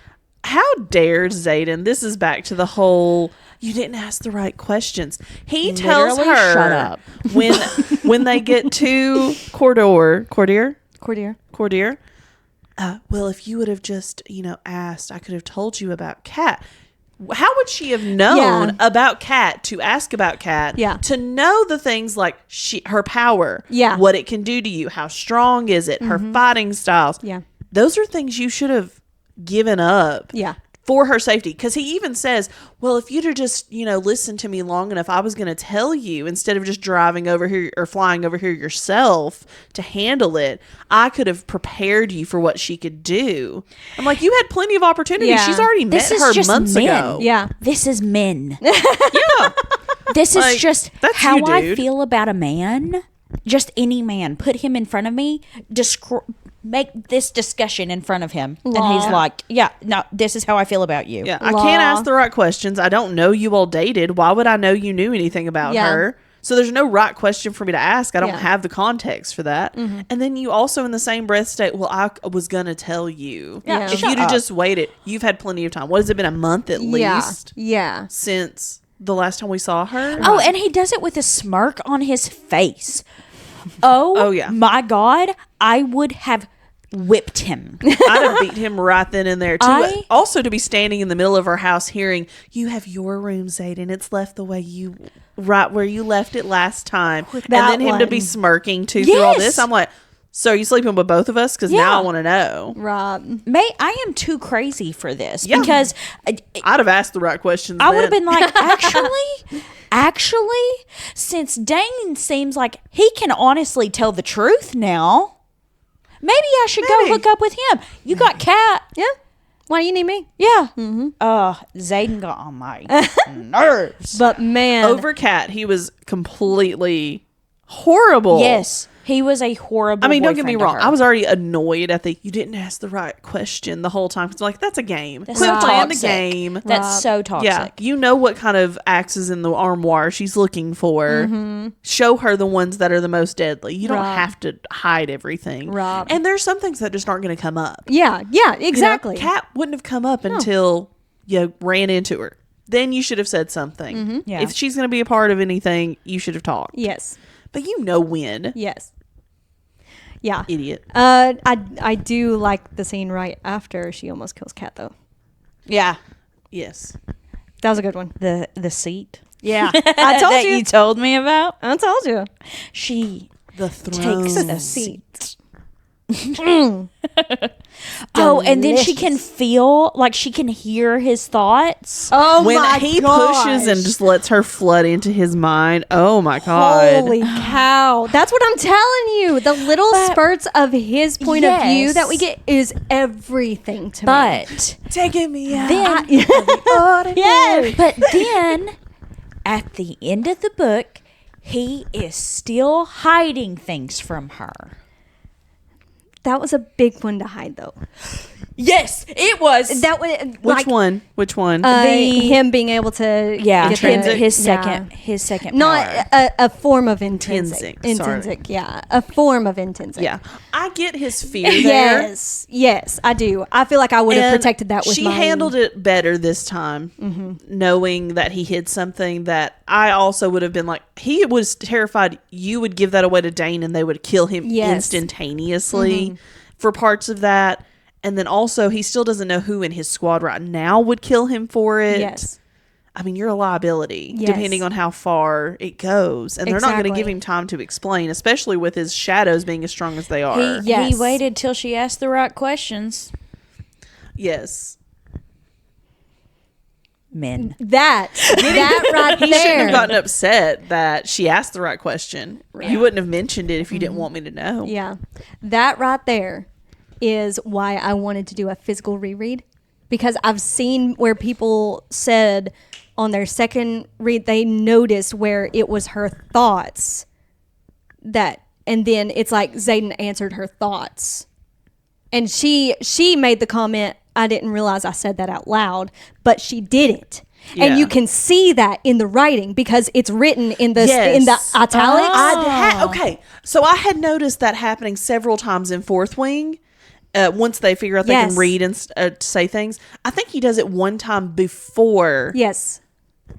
how dare Zayden? This is back to the whole. You didn't ask the right questions. He tells Literally, her shut up. when they get to Cordier. Well, if you would have just asked, I could have told you about Kat. How would she have known about Kat to ask about Kat? Yeah. To know the things like her power. Yeah. What it can do to you. How strong is it? Her fighting styles. Yeah. Those are things you should have given up. Yeah. For her safety. Because he even says, well, if you'd have just, listened to me long enough, I was going to tell you instead of just driving over here or flying over here yourself to handle it. I could have prepared you for what she could do. I'm like, you had plenty of opportunity. Yeah. She's already This met is her just months men. ago. Yeah. this is men. Yeah. This Like, is just that's how you, I dude. feel about a man. Just any man. Put him in front of me. Make this discussion in front of him. And he's like, yeah, no, this is how I feel about you. Yeah. I Law. can't ask the right questions. I don't know you all dated. Why would I know you knew anything about Yeah. her? So there's no right question for me to ask. I don't Yeah. have the context for that. And then you also in the same breath state, well, I was going to tell you. Yeah. If Shut you'd have up. just waited, you've had plenty of time. What has it been, a month at least Yeah. since the last time we saw her? Oh, and he does it with a smirk on his face. Oh, yeah. my God. I would have whipped him. I'd have beat him right then and there. I- Also to be standing in the middle of our house hearing, you have your room, Zayden. It's left the way right where you left it last time. And that then him to be one. smirking too through all Yes. this. I'm like, so are you sleeping with both of us? Because Yeah. now I want to know. Rob. I am too crazy for this Yeah. because I'd have asked the right questions. I would have then. been like, actually, since Dane seems like he can honestly tell the truth now, maybe I should go Maybe. hook up with him. You got Kat. Yeah. Why do you need me? Yeah. Zayden got on my nerves. But man, over Kat. He was completely horrible. Yes. He was a horrible I mean, don't get me boyfriend to wrong. her. I was already annoyed at you didn't ask the right question the whole time. It's like, that's a game. That's Quit so playing the toxic. game. That's Rob. so toxic. Yeah, you know what kind of axes in the armoire she's looking for. Show her the ones that are the most deadly. You don't Rob. have to hide everything. Rob. And there's some things that just aren't going to come up. yeah, exactly. Kat wouldn't have come up until you ran into her. Then you should have said something. Yeah. If she's going to be a part of anything, you should have talked. Yes. But you know when. Yes. Yeah. Idiot. I do like the scene right after she almost kills Kat though. Yeah. Yes. That was a good one. The seat. Yeah. I told that you. you told me about. I told you. She The throne. takes a seat. Oh, and then she can feel like she can hear his thoughts. Oh When my he gosh. pushes and just lets her flood into his mind. Oh my God. Holy cow. That's what I'm telling you. The little But- spurts of his point of view Yes. that we get is everything to me. But Taking me out. then Yes. But then, at the end of the book, he is still hiding things from her. That was a big one to hide though. Yes, it was. That was Which one? Which one? him being able to Yeah, get the- Intrinsic? his second not power. a form of intrinsic. Intrinsic, sorry. Yeah, a form of intrinsic. yeah. I get his fear there. Yes, I do. I feel like I would have And protected that with she my handled it better this time, knowing that he hid something that I also would have been like, he was terrified you would give that away to Dane and they would kill him Yes. instantaneously for parts of that. And then also, he still doesn't know who in his squad right now would kill him for it. Yes. I mean, you're a liability, Yes. depending on how far it goes. And they're not going to give Exactly. him time to explain, especially with his shadows being as strong as they are. He Yes. waited till she asked the right questions. Yes. men. That right He shouldn't there. have gotten upset that she asked the right question. You wouldn't have mentioned it if you didn't want me to know. Yeah. That right there is why I wanted to do a physical reread, because I've seen where people said on their second read they noticed where it was her thoughts and then it's like Zayden answered her thoughts. And she made the comment, I didn't realize I said that out loud, but she didn't. Yeah. And you can see that in the writing because it's written in the Yes. in the italics. Okay, so I had noticed that happening several times in Fourth Wing. Once they figure out they Yes. can read and say things, I think he does it one time before. Yes.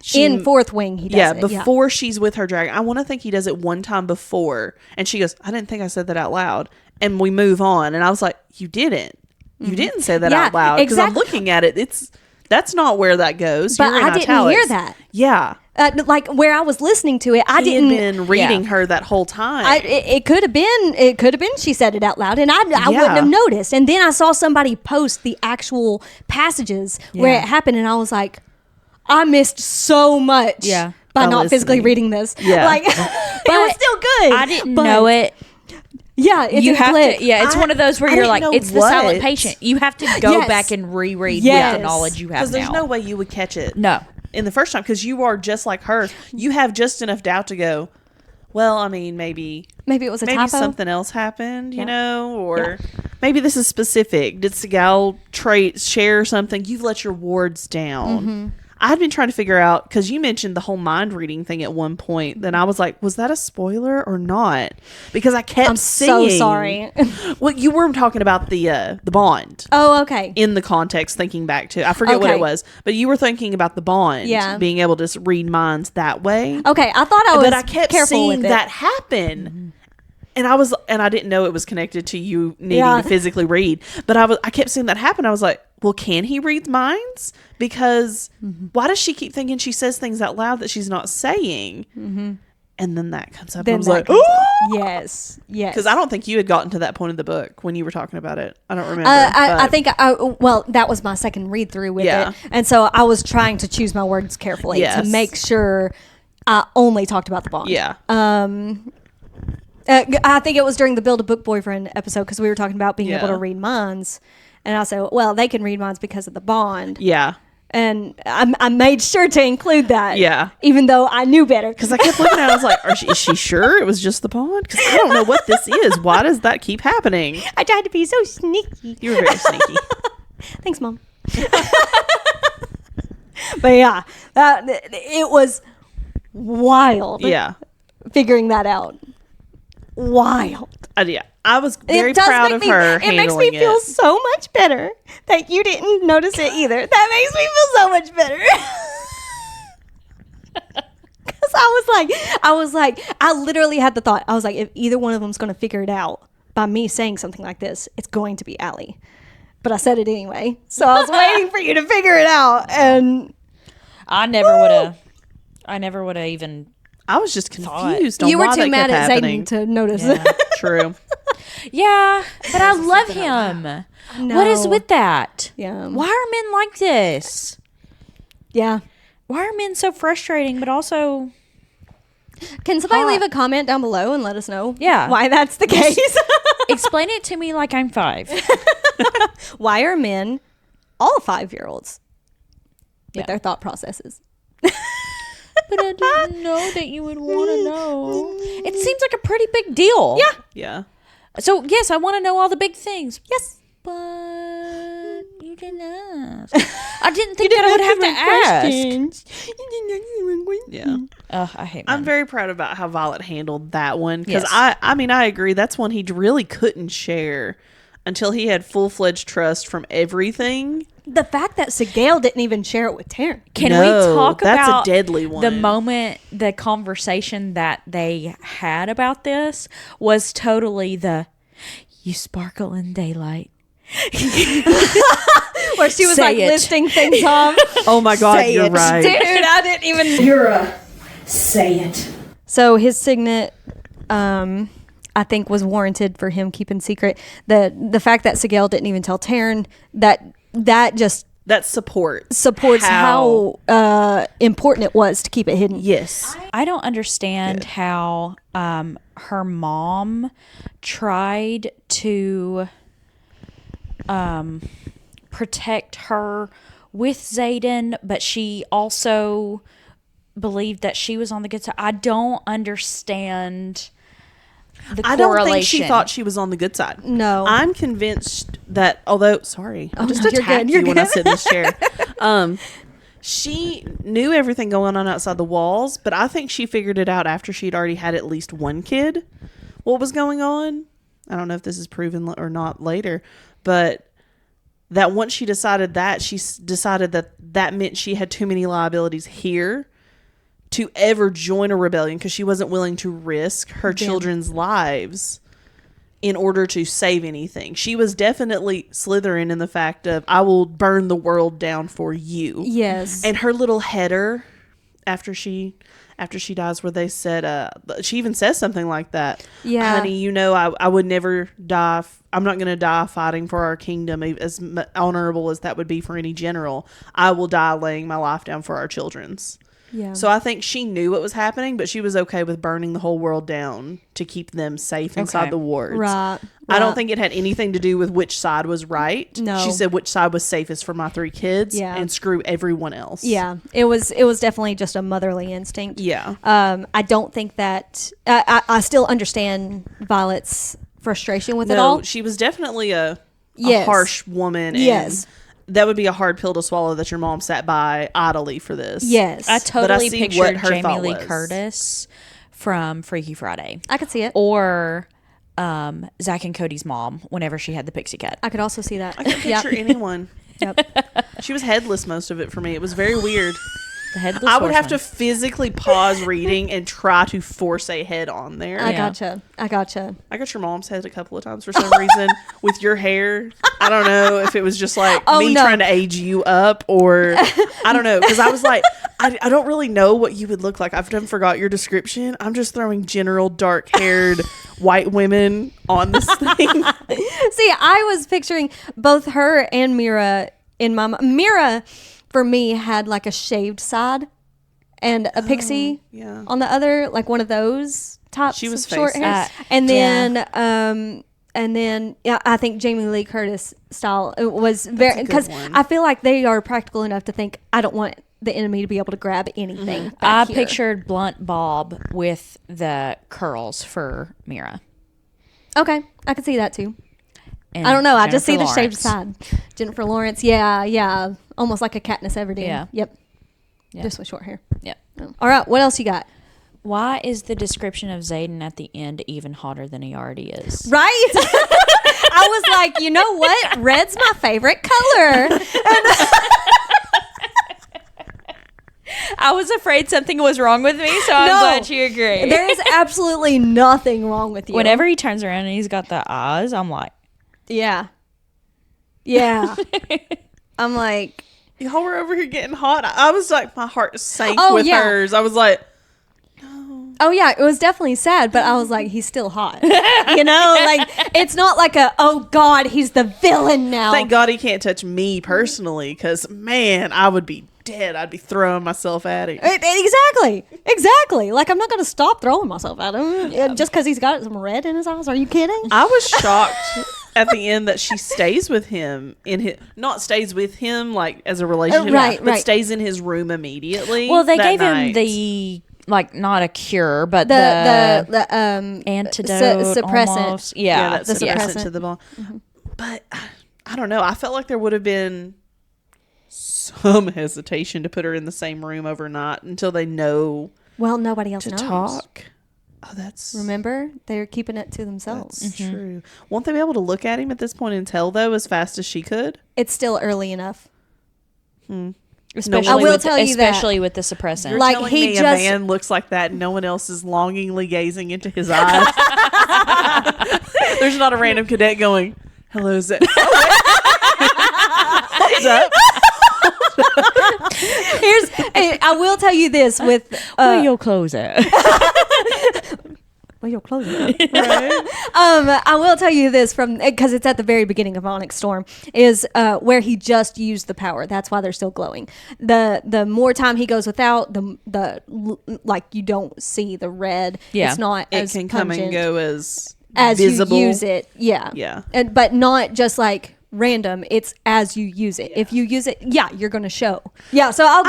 she- in Fourth Wing, he does it. before she's with her dragon. I want to think he does it one time before, and she goes, "I didn't think I said that out loud," and we move on. And I was like, "You didn't. You didn't say that Yeah, out loud." Because I'm exactly. looking at it. That's not where that goes. But You're in I didn't italics. hear that. Yeah, Like where I was listening to it, I he didn't. had been reading her that whole time. It could have been. It could have been. She said it out loud, and I wouldn't have noticed. And then I saw somebody post the actual passages where Yeah. it happened, and I was like, I missed so much. Yeah. By By not physically listening. reading this. Yeah. Like it was still good. I didn't but- know it. Yeah, it's You a have click. to. Yeah, it's I- one of those where I you're didn't like, know it's the silent what. patient. You have to go Yes. back and reread Yes. with the knowledge you have Because there's now. no way you would catch it. No. In the first time, because you are just like her. You have just enough doubt to go, well, I mean, maybe Maybe it was a maybe typo. something else happened, you Yeah. know, or maybe this is specific. Did Segal share something? You've let your wards down. Mm-hmm. I'd been trying to figure out, because you mentioned the whole mind reading thing at one point. Then I was like, was that a spoiler or not? Because I kept I'm seeing. so sorry. Well, you were talking about the bond. Oh, okay. In the context, thinking back to, I forget what Okay. it was, but you were thinking about the bond, Yeah. being able to read minds that way. Okay, I thought I was But I kept careful seeing with it. that happen, and I didn't know it was connected to you needing Yeah. to physically read. But I kept seeing that happen. I was like, well, can he read minds? Because why does she keep thinking she says things out loud that she's not saying? And then that comes up. Then and I was that like, comes up. oh, Yes, yes. because I don't think you had gotten to that point in the book when you were talking about it. I don't remember. I but- think well, that was my second read through with Yeah. it, and so I was trying to choose my words carefully Yes. to make sure I only talked about the bond. yeah. I think it was during the Build a Book Boyfriend episode because we were talking about being able Yeah. to read minds, and I said, well, they can read minds because of the bond, Yeah. and I made sure to include that. Yeah. even though I knew better. Because I kept looking at it, I was like, is she sure it was just the bond? Because I don't know what this is. Why does that keep happening? I tried to be so sneaky. You were very sneaky. Thanks, Mom. But yeah, it was wild. Yeah. Figuring that out. Wild. Yeah. I was very it does proud make of me, her It makes handling me feel it. so much better that you didn't notice it either. That makes me feel so much better. Because I literally had the thought. I was like, if either one of them's going to figure it out by me saying something like this, it's going to be Allie. But I said it anyway. So I was waiting for you to figure it out. And I never would have even. I was just confused on you were why too that mad kept at happening. Zayden to notice. Yeah. True. Yeah, but I love him. What is No. with that? Yeah. Why are men like this? Yeah. Why are men so frustrating, but also Can somebody Hot. leave a comment down below and let us know Yeah. why that's the case? explain it to me like I'm 5? Why are men all 5-year-olds with Yeah. their thought processes? But I didn't know that you would want to know. It seems like a pretty big deal. Yeah. Yeah. So, yes, I want to know all the big things. Yes. But you didn't ask. I didn't think that I would have to ask. Yeah. I hate I'm men. very proud about how Violet handled that one. Because Yes. I mean, I agree. That's one he really couldn't share until he had full-fledged trust from everything. The fact that Segale didn't even share it with Taryn. Can No, we talk that's a about deadly the one. moment, the conversation that they had about this was totally you sparkle in daylight. Where she was Say like it. listing things off. Oh my God, Say you're it. right. Dude, I didn't even. Say it. So his signet, I think, was warranted for him keeping secret. The fact that Segale didn't even tell Taryn, that just that supports how important it was to keep it hidden. Yes. I don't understand how her mom tried to protect her with Zayden, but she also believed that she was on the good side. I don't understand the correlation. I don't think she thought she was on the good side. No. I'm convinced that, although, sorry, I just no, you're attacked good, you you're when I good. sit in this chair. She knew everything going on outside the walls, but I think she figured it out after she'd already had at least one kid, what was going on. I don't know if this is proven or not later, but that once she decided that, decided that meant she had too many liabilities here to ever join a rebellion, because she wasn't willing to risk her children's lives in order to save anything. She was definitely Slytherin in the fact of, I will burn the world down for you. Yes. And her little header after she dies, where they said, she even says something like that. Yeah. Honey, you know, I would never die. I'm not going to die fighting for our kingdom, as honorable as that would be for any general. I will die laying my life down for our children's. Yeah. So I think she knew what was happening, but she was okay with burning the whole world down to keep them safe inside the wards. Right. I don't think it had anything to do with which side was right. No. She said which side was safest for my 3 kids, Yeah. and screw everyone else. Yeah. It was definitely just a motherly instinct. Yeah. I don't think that I still understand Violet's frustration with it all. She was definitely a Yes. harsh woman. Yes. And that would be a hard pill to swallow, that your mom sat by idly for this. Yes. I totally see pictured what her Jamie thought Lee was. Curtis from Freaky Friday, I could see it. or Zach and Cody's mom whenever she had the pixie cut. I could also see that. I can picture anyone. Yep. She was headless most of it for me. It was very weird. The headless I would have to horseman. physically pause reading and try to force a head on there. I Yeah. gotcha. I gotcha. I got your mom's head a couple of times for some reason with your hair. I don't know if it was just like me no. trying to age you up, or I don't know, because I was like, I don't really know what you would look like. I've done forgot your description. I'm just throwing general dark haired white women on this thing. See, I was picturing both her and Mira in my Mira, for me, had like a shaved side and a pixie yeah. on the other, like one of those tops. She was of short faceless. hair. And then yeah, I think Jamie Lee Curtis style it was very, good because one. I feel like they are practical enough to think I don't want the enemy to be able to grab anything. Mm-hmm. back I here. pictured Blunt Bob with the curls for Mira. Okay, I could see that too. And I don't know. I just see Jennifer the shaved Lawrence. side. Jennifer Lawrence. Yeah. Almost like a Katniss Everdeen. Yeah. Yep. Yeah. Just with short hair. Yep. All right. What else you got? Why is the description of Zayden at the end even hotter than he already is? Right? I was like, you know what? Red's my favorite color. I was afraid something was wrong with me, so I'm No. glad you agree. There is absolutely nothing wrong with you. Whenever he turns around and he's got the eyes, I'm like, Yeah. I'm like, Y'all were over here getting hot. I was like, my heart sank Oh, with yeah. hers. I was like, oh yeah, it was definitely sad, but I was like, he's still hot. You know, like it's not like oh God, he's the villain now. thank God he can't touch me personally, because man, I would be dead. I'd be throwing myself at him. Exactly. Like I'm not gonna stop throwing myself at him just because he's got some red in his eyes. Are you kidding? I was shocked at the end that she stays with him not stays with him like as a relationship, right, but right. stays in his room immediately. well, they that gave him night. the, like, not a cure, but The antidote. suppressant. Almost. yeah, Yeah. that's the suppressant suppressant. to the ball. But I don't know. I felt like there would have been some hesitation to put her in the same room overnight until they know Well, nobody else to knows. talk. Oh, that's Remember, they're keeping it to themselves. That's true. Won't they be able to look at him at this point and tell though as fast as she could? It's still early enough. Especially I will with, tell you that. especially with the suppressant. You're Like, telling he me just- a man looks like that and no one else is longingly gazing into his eyes. There's not a random cadet going, "Hello, Zach." What's up? I will tell you this with Where your clothes at? Well, your clothes are up. I will tell you this because it's at the very beginning of Onyx Storm is where he just used the power. That's why they're still glowing. The more time he goes without, the like you don't see the red. Yeah. It's not It as can come and pungent go as you visible. use it. Yeah. Yeah. But not just like random. It's as you use it. If you use it, you're going to show. Yeah. So I'll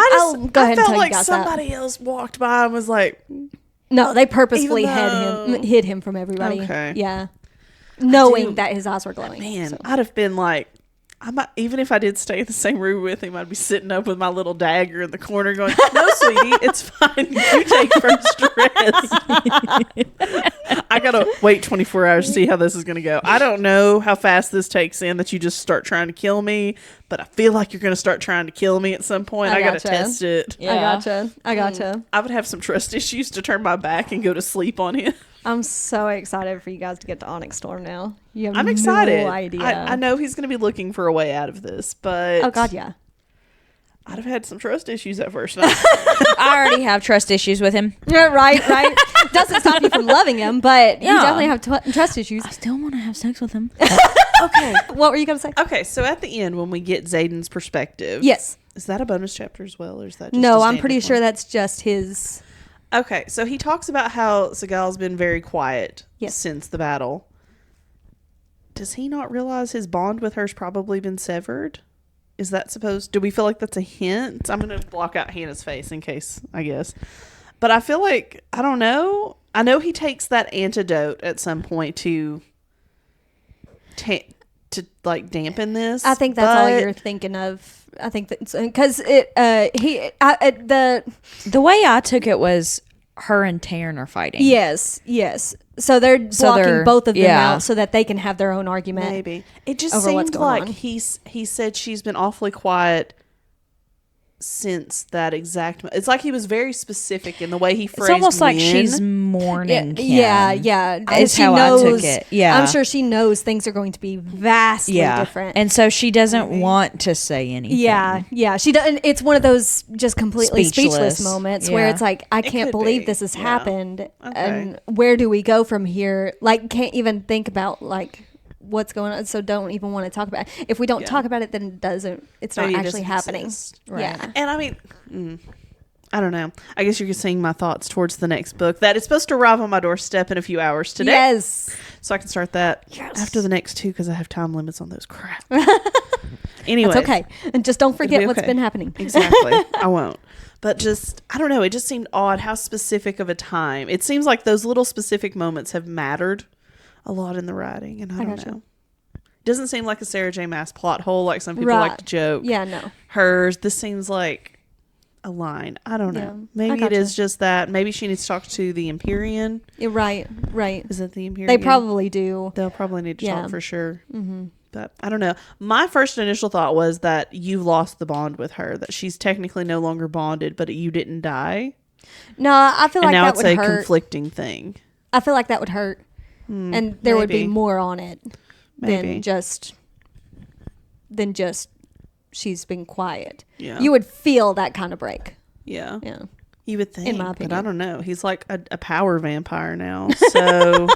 go ahead and tell like you guys somebody else walked by and was like, No, they purposefully Even hid him from everybody. Okay. Yeah. Knowing that his eyes were glowing. man, So. I'd have been like, even if I did stay in the same room with him, I'd be sitting up with my little dagger in the corner going, no, sweetie, it's fine. You take first rest. I got to wait 24 hours to see how this is going to go. I don't know how fast this takes in that you just start trying to kill me, but I feel like you're going to start trying to kill me at some point. I got to gotcha. test it. Yeah. I gotcha. I would have some trust issues to turn my back and go to sleep on him. I'm so excited for you guys to get to Onyx Storm now. You have I'm excited. no idea. I know he's going to be looking for a way out of this, but Oh, God, yeah. I'd have had some trust issues at first. Night. I already have trust issues with him. Yeah, right. Doesn't stop you from loving him, but you Yeah. definitely have trust issues. I still want to have sex with him. Okay. What were you going to say? Okay, so at the end when we get Zayden's perspective. Yes. Is that a bonus chapter as well, or is that just No, a I'm pretty standard sure one? that's just his... Okay, so he talks about how Seagal's been very quiet since the battle. Does he not realize his bond with her's probably been severed? Is that supposed... Do we feel like that's a hint? I'm going to block out Hannah's face in case, I guess. But I feel like... I don't know. I know he takes that antidote at some point to like dampen this. I think that's all you're thinking of. I think that's... Because the The way I took it was her and Taryn are fighting. Yes. So they're blocking both of them yeah. out so that they can have their own argument. Maybe. It just over what's seemed going like on. he said she's been awfully quiet since that exact... It's like he was very specific in the way he phrased It's almost like when. she's mourning him. Yeah. Is how I took it. Yeah. I'm sure she knows things are going to be vastly different. And so she doesn't want to say anything. Yeah. She doesn't. It's one of those just completely speechless Speechless. moments where Yeah. it's like, I can't could believe be. this has Yeah. happened. And where do we go from here? Like, can't even think about like what's going on. So don't even want to talk about it. If we don't talk about it, then it's not Maybe it actually doesn't happening. exist. Right. Yeah. And I mean, I don't know. I guess you're seeing my thoughts towards the next book that is supposed to arrive on my doorstep in a few hours today. Yes. So I can start that after the next two because I have time limits on those crap. Anyway. It's okay. And just don't forget be what's okay. been happening. Exactly. I won't. But just, I don't know. It just seemed odd how specific of a time. It seems like those little specific moments have mattered a lot in the writing. And I don't gotcha. know. Doesn't seem like a Sarah J. Maas plot hole like some people like to joke. Yeah, no. Hers, this seems like a line. I don't know. Yeah, I Maybe it gotcha. is just that. Maybe she needs to talk to the Empyrean. You're right. Is it the Empyrean? They probably do. They'll probably need to Yeah. talk for sure. Mm-hmm. But I don't know. My first initial thought was that you've lost the bond with her, that she's technically no longer bonded, but you didn't die. No, I feel And like now that it's would a hurt. conflicting thing. I feel like that would hurt. And there would be maybe. more on it Maybe. than just she's been quiet. Yeah. You would feel that kind of break. Yeah. Yeah. You would think. In my But opinion. I don't know. He's like a power vampire now. So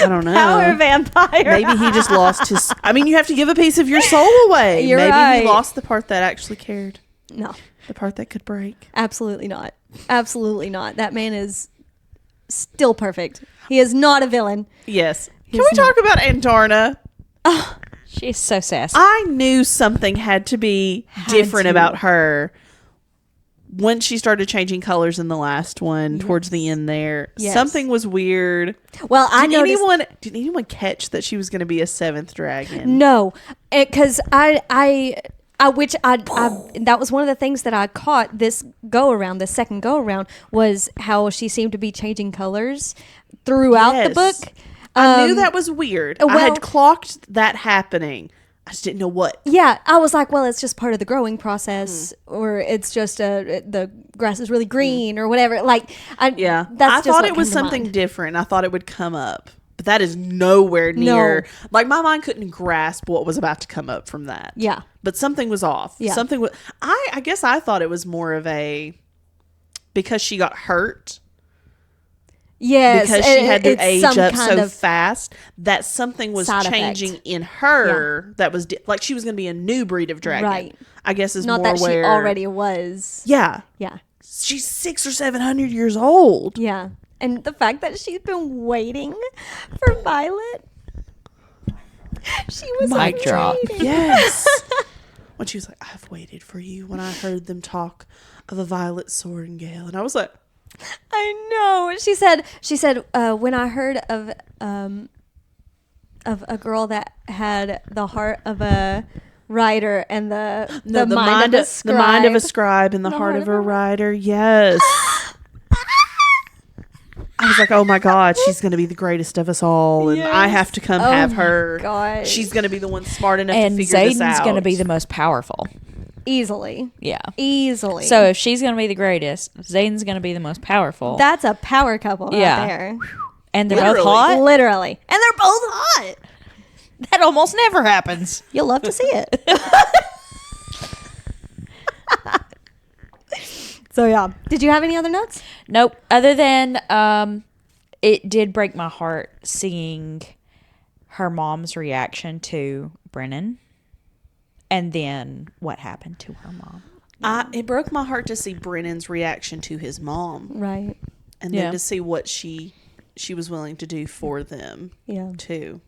I don't know. vampire. Maybe he just lost his... I mean, you have to give a piece of your soul away. You're Maybe right. he lost the part that actually cared. No, The part that could break. absolutely not. Absolutely not. That man is still perfect. He is not a villain. Yes. Can He's we talk about Antarna? She's so sassy. I knew something had to be different to. about her when she started changing colors in the last one towards the end there. Yes. Something was weird. Well, I noticed. Did anyone catch that she was going to be a seventh dragon? No, because I that was one of the things that I caught this second go around, was how she seemed to be changing colors throughout the Yes. book. I knew that was weird. I well- had clocked that happening. I just didn't know what. Yeah, I was like, well, it's just part of the growing process, or it's just the grass is really green, or whatever. Like, Yeah. that's I just thought what it was came to something mind. different. I thought it would come up. But that is nowhere near. Like, my mind couldn't grasp what was about to come up from that. Yeah. But something was off. Yeah. Something was. I guess I thought it was more of a. Because she got hurt. Yes, because she had to it's age some up kind so of fast that something was side changing effect. in her that was like she was going to be a new breed of dragon. Right. I guess is not more that she where already was. Yeah, Yeah. she's 600 or 700 years old. Yeah. And the fact that she's been waiting for Violet. She was Mic drop. waiting. Yes. When she was like, "I've waited for you," when I heard them talk of a Violet Sorrengail, and I was like, I know. She said when I heard of a girl that had the heart of a writer and the mind of a scribe. the mind of a scribe and the heart of a writer. Yes. I was like, oh my God, she's going to be the greatest of us all, and I have to come have my her. gosh. She's going to be the one smart enough And to figure this out. Zayden's going to be the most powerful. Easily. Yeah. Easily. So if she's going to be the greatest, Zayden's going to be the most powerful. That's a power couple right Yeah. there. And they're both Literally. hot. Literally. And they're both hot. That almost never happens. You'll love to see it. So yeah. Did you have any other notes? Nope. Other than it did break my heart seeing her mom's reaction to Brennan, and then what happened to her mom. It broke my heart to see Brennan's reaction to his mom, Right. and Yeah. then to see what she was willing to do for them Yeah. too.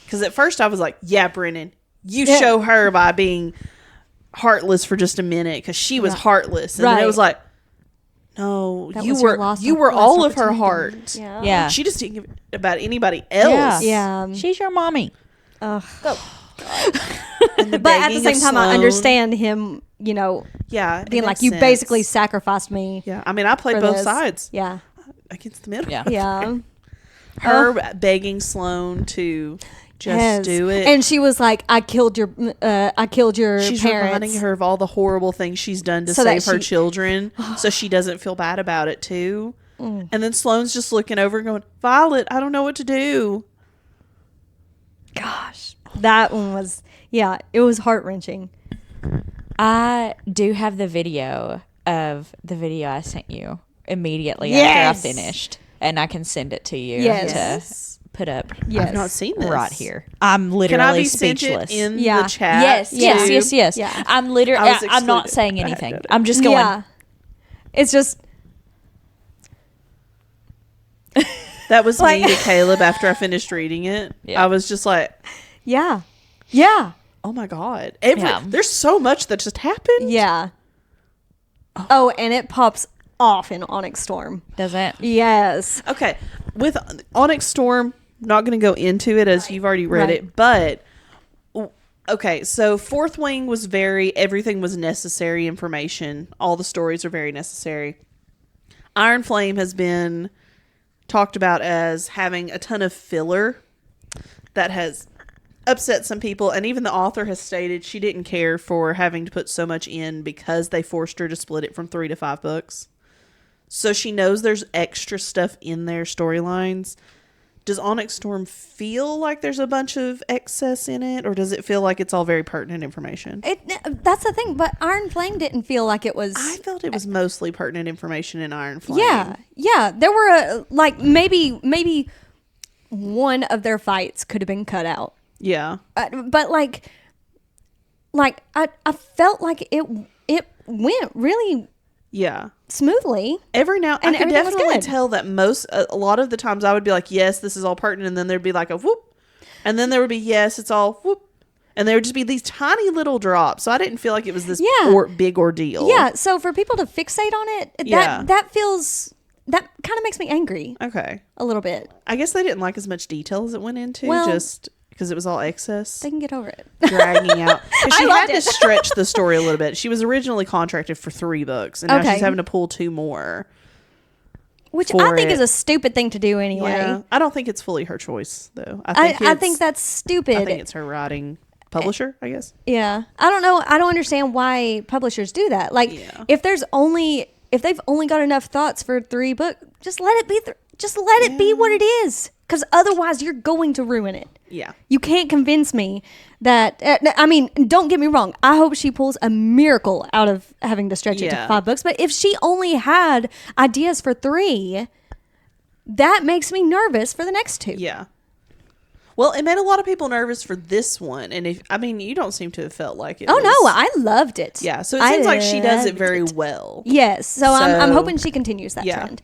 Because at first I was like, "Yeah, Brennan, you show her by being heartless for just a minute," because she was heartless, and then Right. it was like, "No, That you was your were lost- you were lost all of her opportunity. heart. Yeah. Yeah. She just didn't give it about anybody else." Yeah. She's your mommy. Ugh. And the But at the begging same of time, I Sloane- understand him, Yeah, it being like, makes you sense. basically sacrificed me Yeah, I mean, I played for both this. sides Yeah. against the middle. Yeah. Yeah. Her begging Sloane to just Yes. do it. And she was like, I killed your She's parents. reminding her of all the horrible things she's done to So that save her she- children, so she doesn't feel bad about it too. Mm. And then Sloane's just looking over and going, "Violet, I don't know what to do." Gosh. That one was, yeah, it was heart-wrenching. I do have the video of the video I sent you immediately Yes. after I finished, and I can send it to you Yes. to put up Yes. I've not seen this right here. I'm Can I literally be sent speechless. it in Yeah. the chat? Yes, yes, too? yes, yes. Yeah. I'm literally. I was I'm not excluded. saying I had anything. done it. I'm just going. Yeah. It's just, That was Like- me to Caleb after I finished reading it. Yeah. I was just like, yeah. Yeah. "Oh my God. Yeah. There's so much that just happened." Yeah. Oh, and it pops off in Onyx Storm. Does it? Yes. Okay, with Onyx Storm, not going to go into it as you've already read Right. it, but okay, so Fourth Wing was everything was necessary information. All the stories are very necessary. Iron Flame has been talked about as having a ton of filler that has upset some people, and even the author has stated she didn't care for having to put so much in because they forced her to split it from 3 to 5 books. So she knows there's extra stuff in their storylines. Does Onyx Storm feel like there's a bunch of excess in it, or does it feel like it's all very pertinent information? That's the thing, but Iron Flame didn't feel like it was. I felt it was mostly pertinent information in Iron Flame. Yeah, yeah. There were like maybe one of their fights could have been cut out, Yeah. but like I felt like it went really Yeah. smoothly. Every now And I could everything was definitely good. tell that a lot of the times I would be like, yes, this is all pertinent, and then there'd be like a whoop, and then there would be, yes, it's all whoop, and there would just be these tiny little drops. So I didn't feel like it was this Yeah. big ordeal. Yeah, so for people to fixate on it, Yeah. that kind of makes me angry Okay. a little bit. I guess they didn't like as much detail as it went into, Well, just because it was all excess. They can get over it. Dragging out. 'Cause I she loved had it. to stretch the story a little bit. She was originally contracted for 3 books, and now Okay. she's having to pull 2 more. Which For I think it. is a stupid thing to do anyway. Yeah, I don't think it's fully her choice, though. I it's- think that's stupid. I think it's her writing publisher, I guess. Yeah. I don't know. I don't understand why publishers do that. Like Yeah. if they've only got enough thoughts for 3 books, just let it be be what it is, cuz otherwise you're going to ruin it. Yeah. You can't convince me that I mean, don't get me wrong. I hope she pulls a miracle out of having to stretch it to Yeah. 5 books, but if she only had ideas for 3, that makes me nervous for the next two. Yeah. Well, it made a lot of people nervous for this one. And you don't seem to have felt like it. Oh, was, no, I loved it. Yeah. So it seems like she does it very well. Yes. So I'm hoping she continues that trend.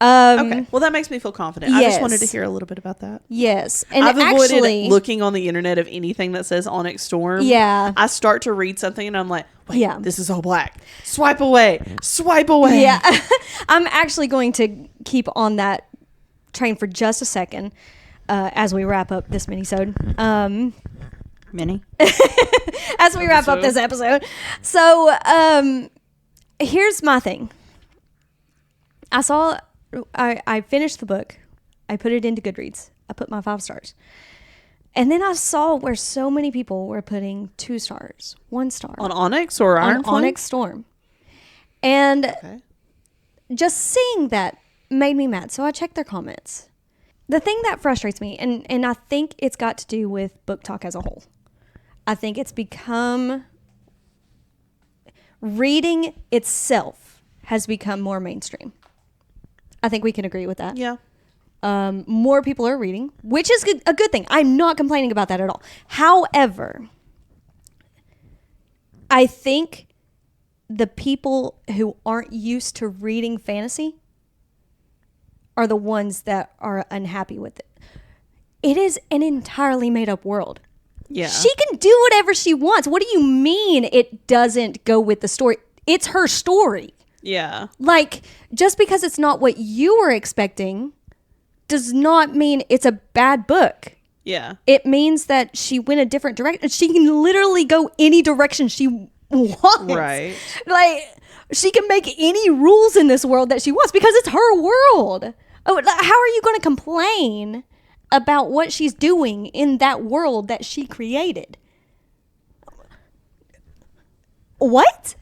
Okay. Well, that makes me feel confident. I just yes. wanted to hear a little bit about that. Yes. And I've avoided actually, looking on the internet of anything that says Onyx Storm. Yeah. I start to read something and I'm like, wait, Yeah. this is all black. Swipe away. Swipe away. Yeah. I'm actually going to keep on that train for just a second as we wrap up this mini-sode. Mini. As we wrap up this episode. So here's my thing. I finished the book. I put it into Goodreads. I put my 5 stars. And then I saw where so many people were putting 2 stars, 1 star. On Onyx or Iron on Flame? Onyx Storm. And just seeing that made me mad. So I checked their comments. The thing that frustrates me, and I think it's got to do with book talk as a whole. I think it's become, reading itself has become more mainstream. I think we can agree with that. Yeah. More people are reading, which is a good thing. I'm not complaining about that at all. However, I think the people who aren't used to reading fantasy are the ones that are unhappy with it. It is an entirely made up world. Yeah. She can do whatever she wants. What do you mean it doesn't go with the story? It's her story. Yeah. Like, just because it's not what you were expecting does not mean it's a bad book. Yeah. It means that she went a different direction. She can literally go any direction she wants. Right. Like, she can make any rules in this world that she wants because it's her world. Oh, how are you going to complain about what she's doing in that world that she created? What?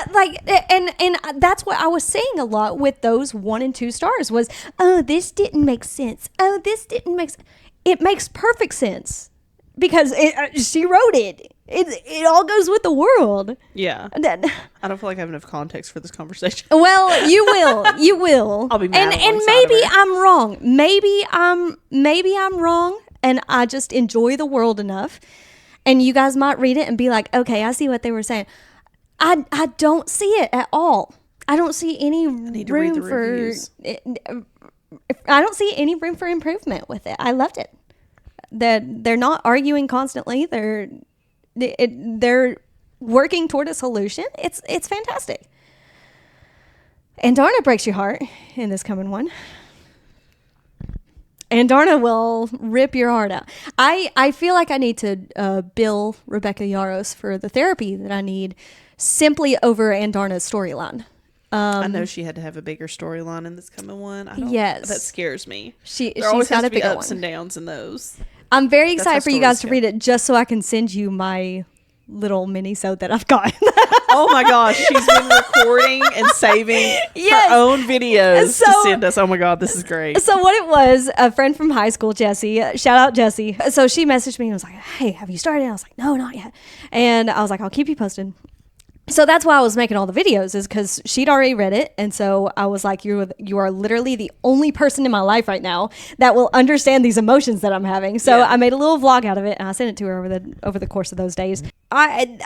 And that's what I was saying a lot with those 1 and 2 stars was, oh, this didn't make sense. Oh, this didn't make sense. It makes perfect sense because she wrote it. It all goes with the world. Yeah. I don't feel like I have enough context for this conversation. Well, you will. You will. I'll be mad And alongside maybe of her. I'm wrong. Maybe I'm wrong, and I just enjoy the world enough. And you guys might read it and be like, okay, I see what they were saying. I don't see it at all. I don't see any room for. I don't see any room for improvement with it. I loved it. They're not arguing constantly. They're working toward a solution. It's fantastic. And Darna breaks your heart in this coming one. And Darna will rip your heart out. I feel like I need to bill Rebecca Yarros for the therapy that I need simply over Andarna's storyline. I know she had to have a bigger storyline in this coming one. Yes. That scares me. She's always got has a to be bigger ups one. and downs in those. I'm very That's how excited for you guys to stories read it just so I can send you my little mini-sode that I've got. Oh my gosh, she's been recording and saving Yes. her own videos So- to send us. Oh my god, this is great. So what it was, a friend from high school, Jessie, shout out Jessie. So she messaged me and was like, hey, have you started? And I was like, no, not yet. And I was like, I'll keep you posted. So that's why I was making all the videos, is because she'd already read it. And so I was like, you are literally the only person in my life right now that will understand these emotions that I'm having. So Yeah. I made a little vlog out of it and I sent it to her over the course of those days. I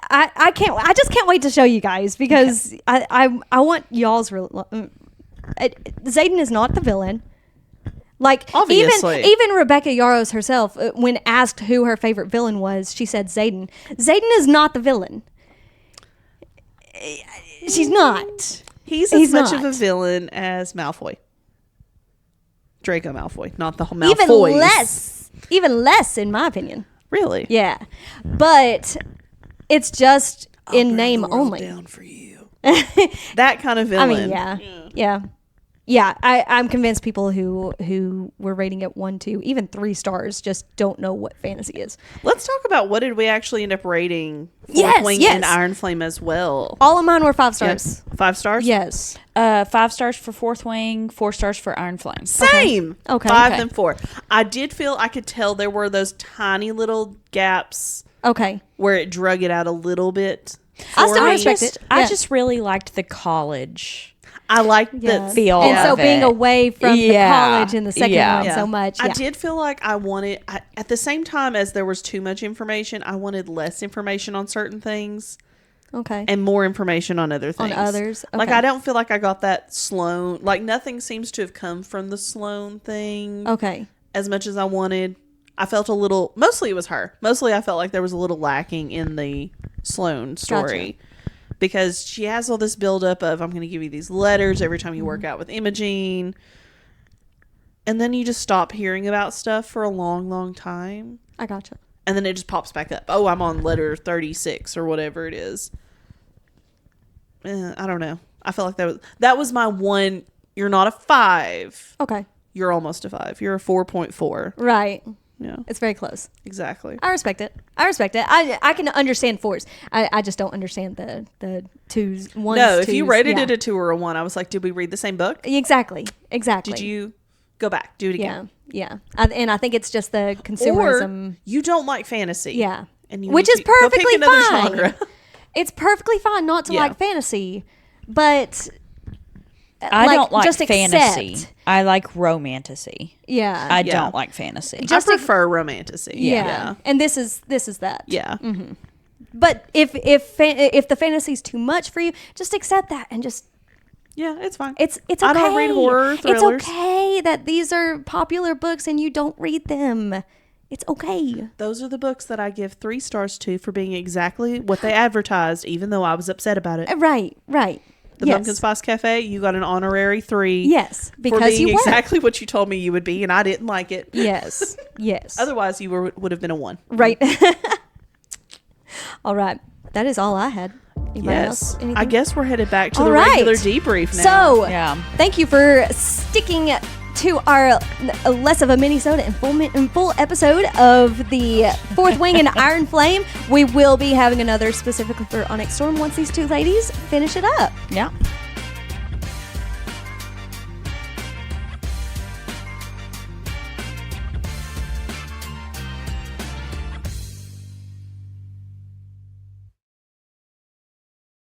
just can't wait to show you guys because I want y'all's Zayden is not the villain. Like, Obviously. even Rebecca Yarros herself, when asked who her favorite villain was, she said Zayden. Zayden is not the villain. She's not. He's as much not. of a villain as Malfoy. Draco Malfoy, not the Malfoys. Even less, in my opinion. Really? Yeah, but it's just in I'll name burn the world only. down for you. That kind of I villain. mean, yeah. I'm convinced people who were rating it 1, 2, even 3 stars just don't know what fantasy is. Let's talk about what did we actually end up rating Yes, Wing yes. and Iron Flame as well. All of mine were 5 stars. Yes. 5 stars? Yes. 5 stars for Fourth Wing, 4 stars for Iron Flame. Same. Okay. 5 Okay. and 4. I did feel I could tell there were those tiny little gaps Okay. where it drug it out a little bit. I for still me. respect it. I Yeah. just really liked the college I like Yeah. the feel And so of being it. away from the college in the second Yeah. one so much. I Yeah. did feel like I wanted, at the same time as there was too much information, I wanted less information on certain things Okay. and more information on other On things. others. Like, Okay. I don't feel like I got that Sloan, like, nothing seems to have come from the Sloan thing Okay. as much as I wanted. I felt a little, mostly it was her. Mostly I felt like there was a little lacking in the Sloan story. Because she has all this buildup of, I'm going to give you these letters every time you work out with Imogene. And then you just stop hearing about stuff for a long, long time. I gotcha. And then it just pops back up. Oh, I'm on letter 36 or whatever it is. I don't know. I felt like that was my one. You're not a 5. Okay. You're almost a 5. You're a 4.4. Right. Yeah, It's very close. exactly. I respect it. I can understand 4s. I just don't understand the 2s, 1s. No, if 2s. you rated Yeah. it a 2 or a 1, I was like, did we read the same book? Exactly. Exactly. Did you go back, do it again? Yeah. And I think it's just the consumerism. Or you don't like fantasy. Yeah. And you Which need is to go pick perfectly another fine. genre. It's perfectly fine not to Yeah. like fantasy, but I don't like just fantasy. accept. I like romantasy. Yeah. I Yeah. don't like fantasy. I Just prefer romantasy. yeah. And this is that. Yeah. But if the fantasy's too much for you, just accept that and just Yeah, it's fine. it's okay. I don't read horror thrillers. It's okay that these are popular books and you don't read them. It's okay. Those are the books that I give 3 stars to for being exactly what they advertised, even though I was upset about it. Right. The yes. Pumpkin Spice Cafe, you got an honorary 3. Yes, for because being you were. exactly what you told me you would be, and I didn't like it. Yes. Yes. Otherwise, you would have been a 1. Right. All right. That is all I had. Anybody else? Yes. Anything? I guess we're headed back to All the right. regular debrief now. So, Yeah. thank you for sticking to our less of a mini-sode and full episode of the Fourth Wing and Iron Flame. We will be having another specifically for Onyx Storm once these 2 ladies finish it up. Yeah.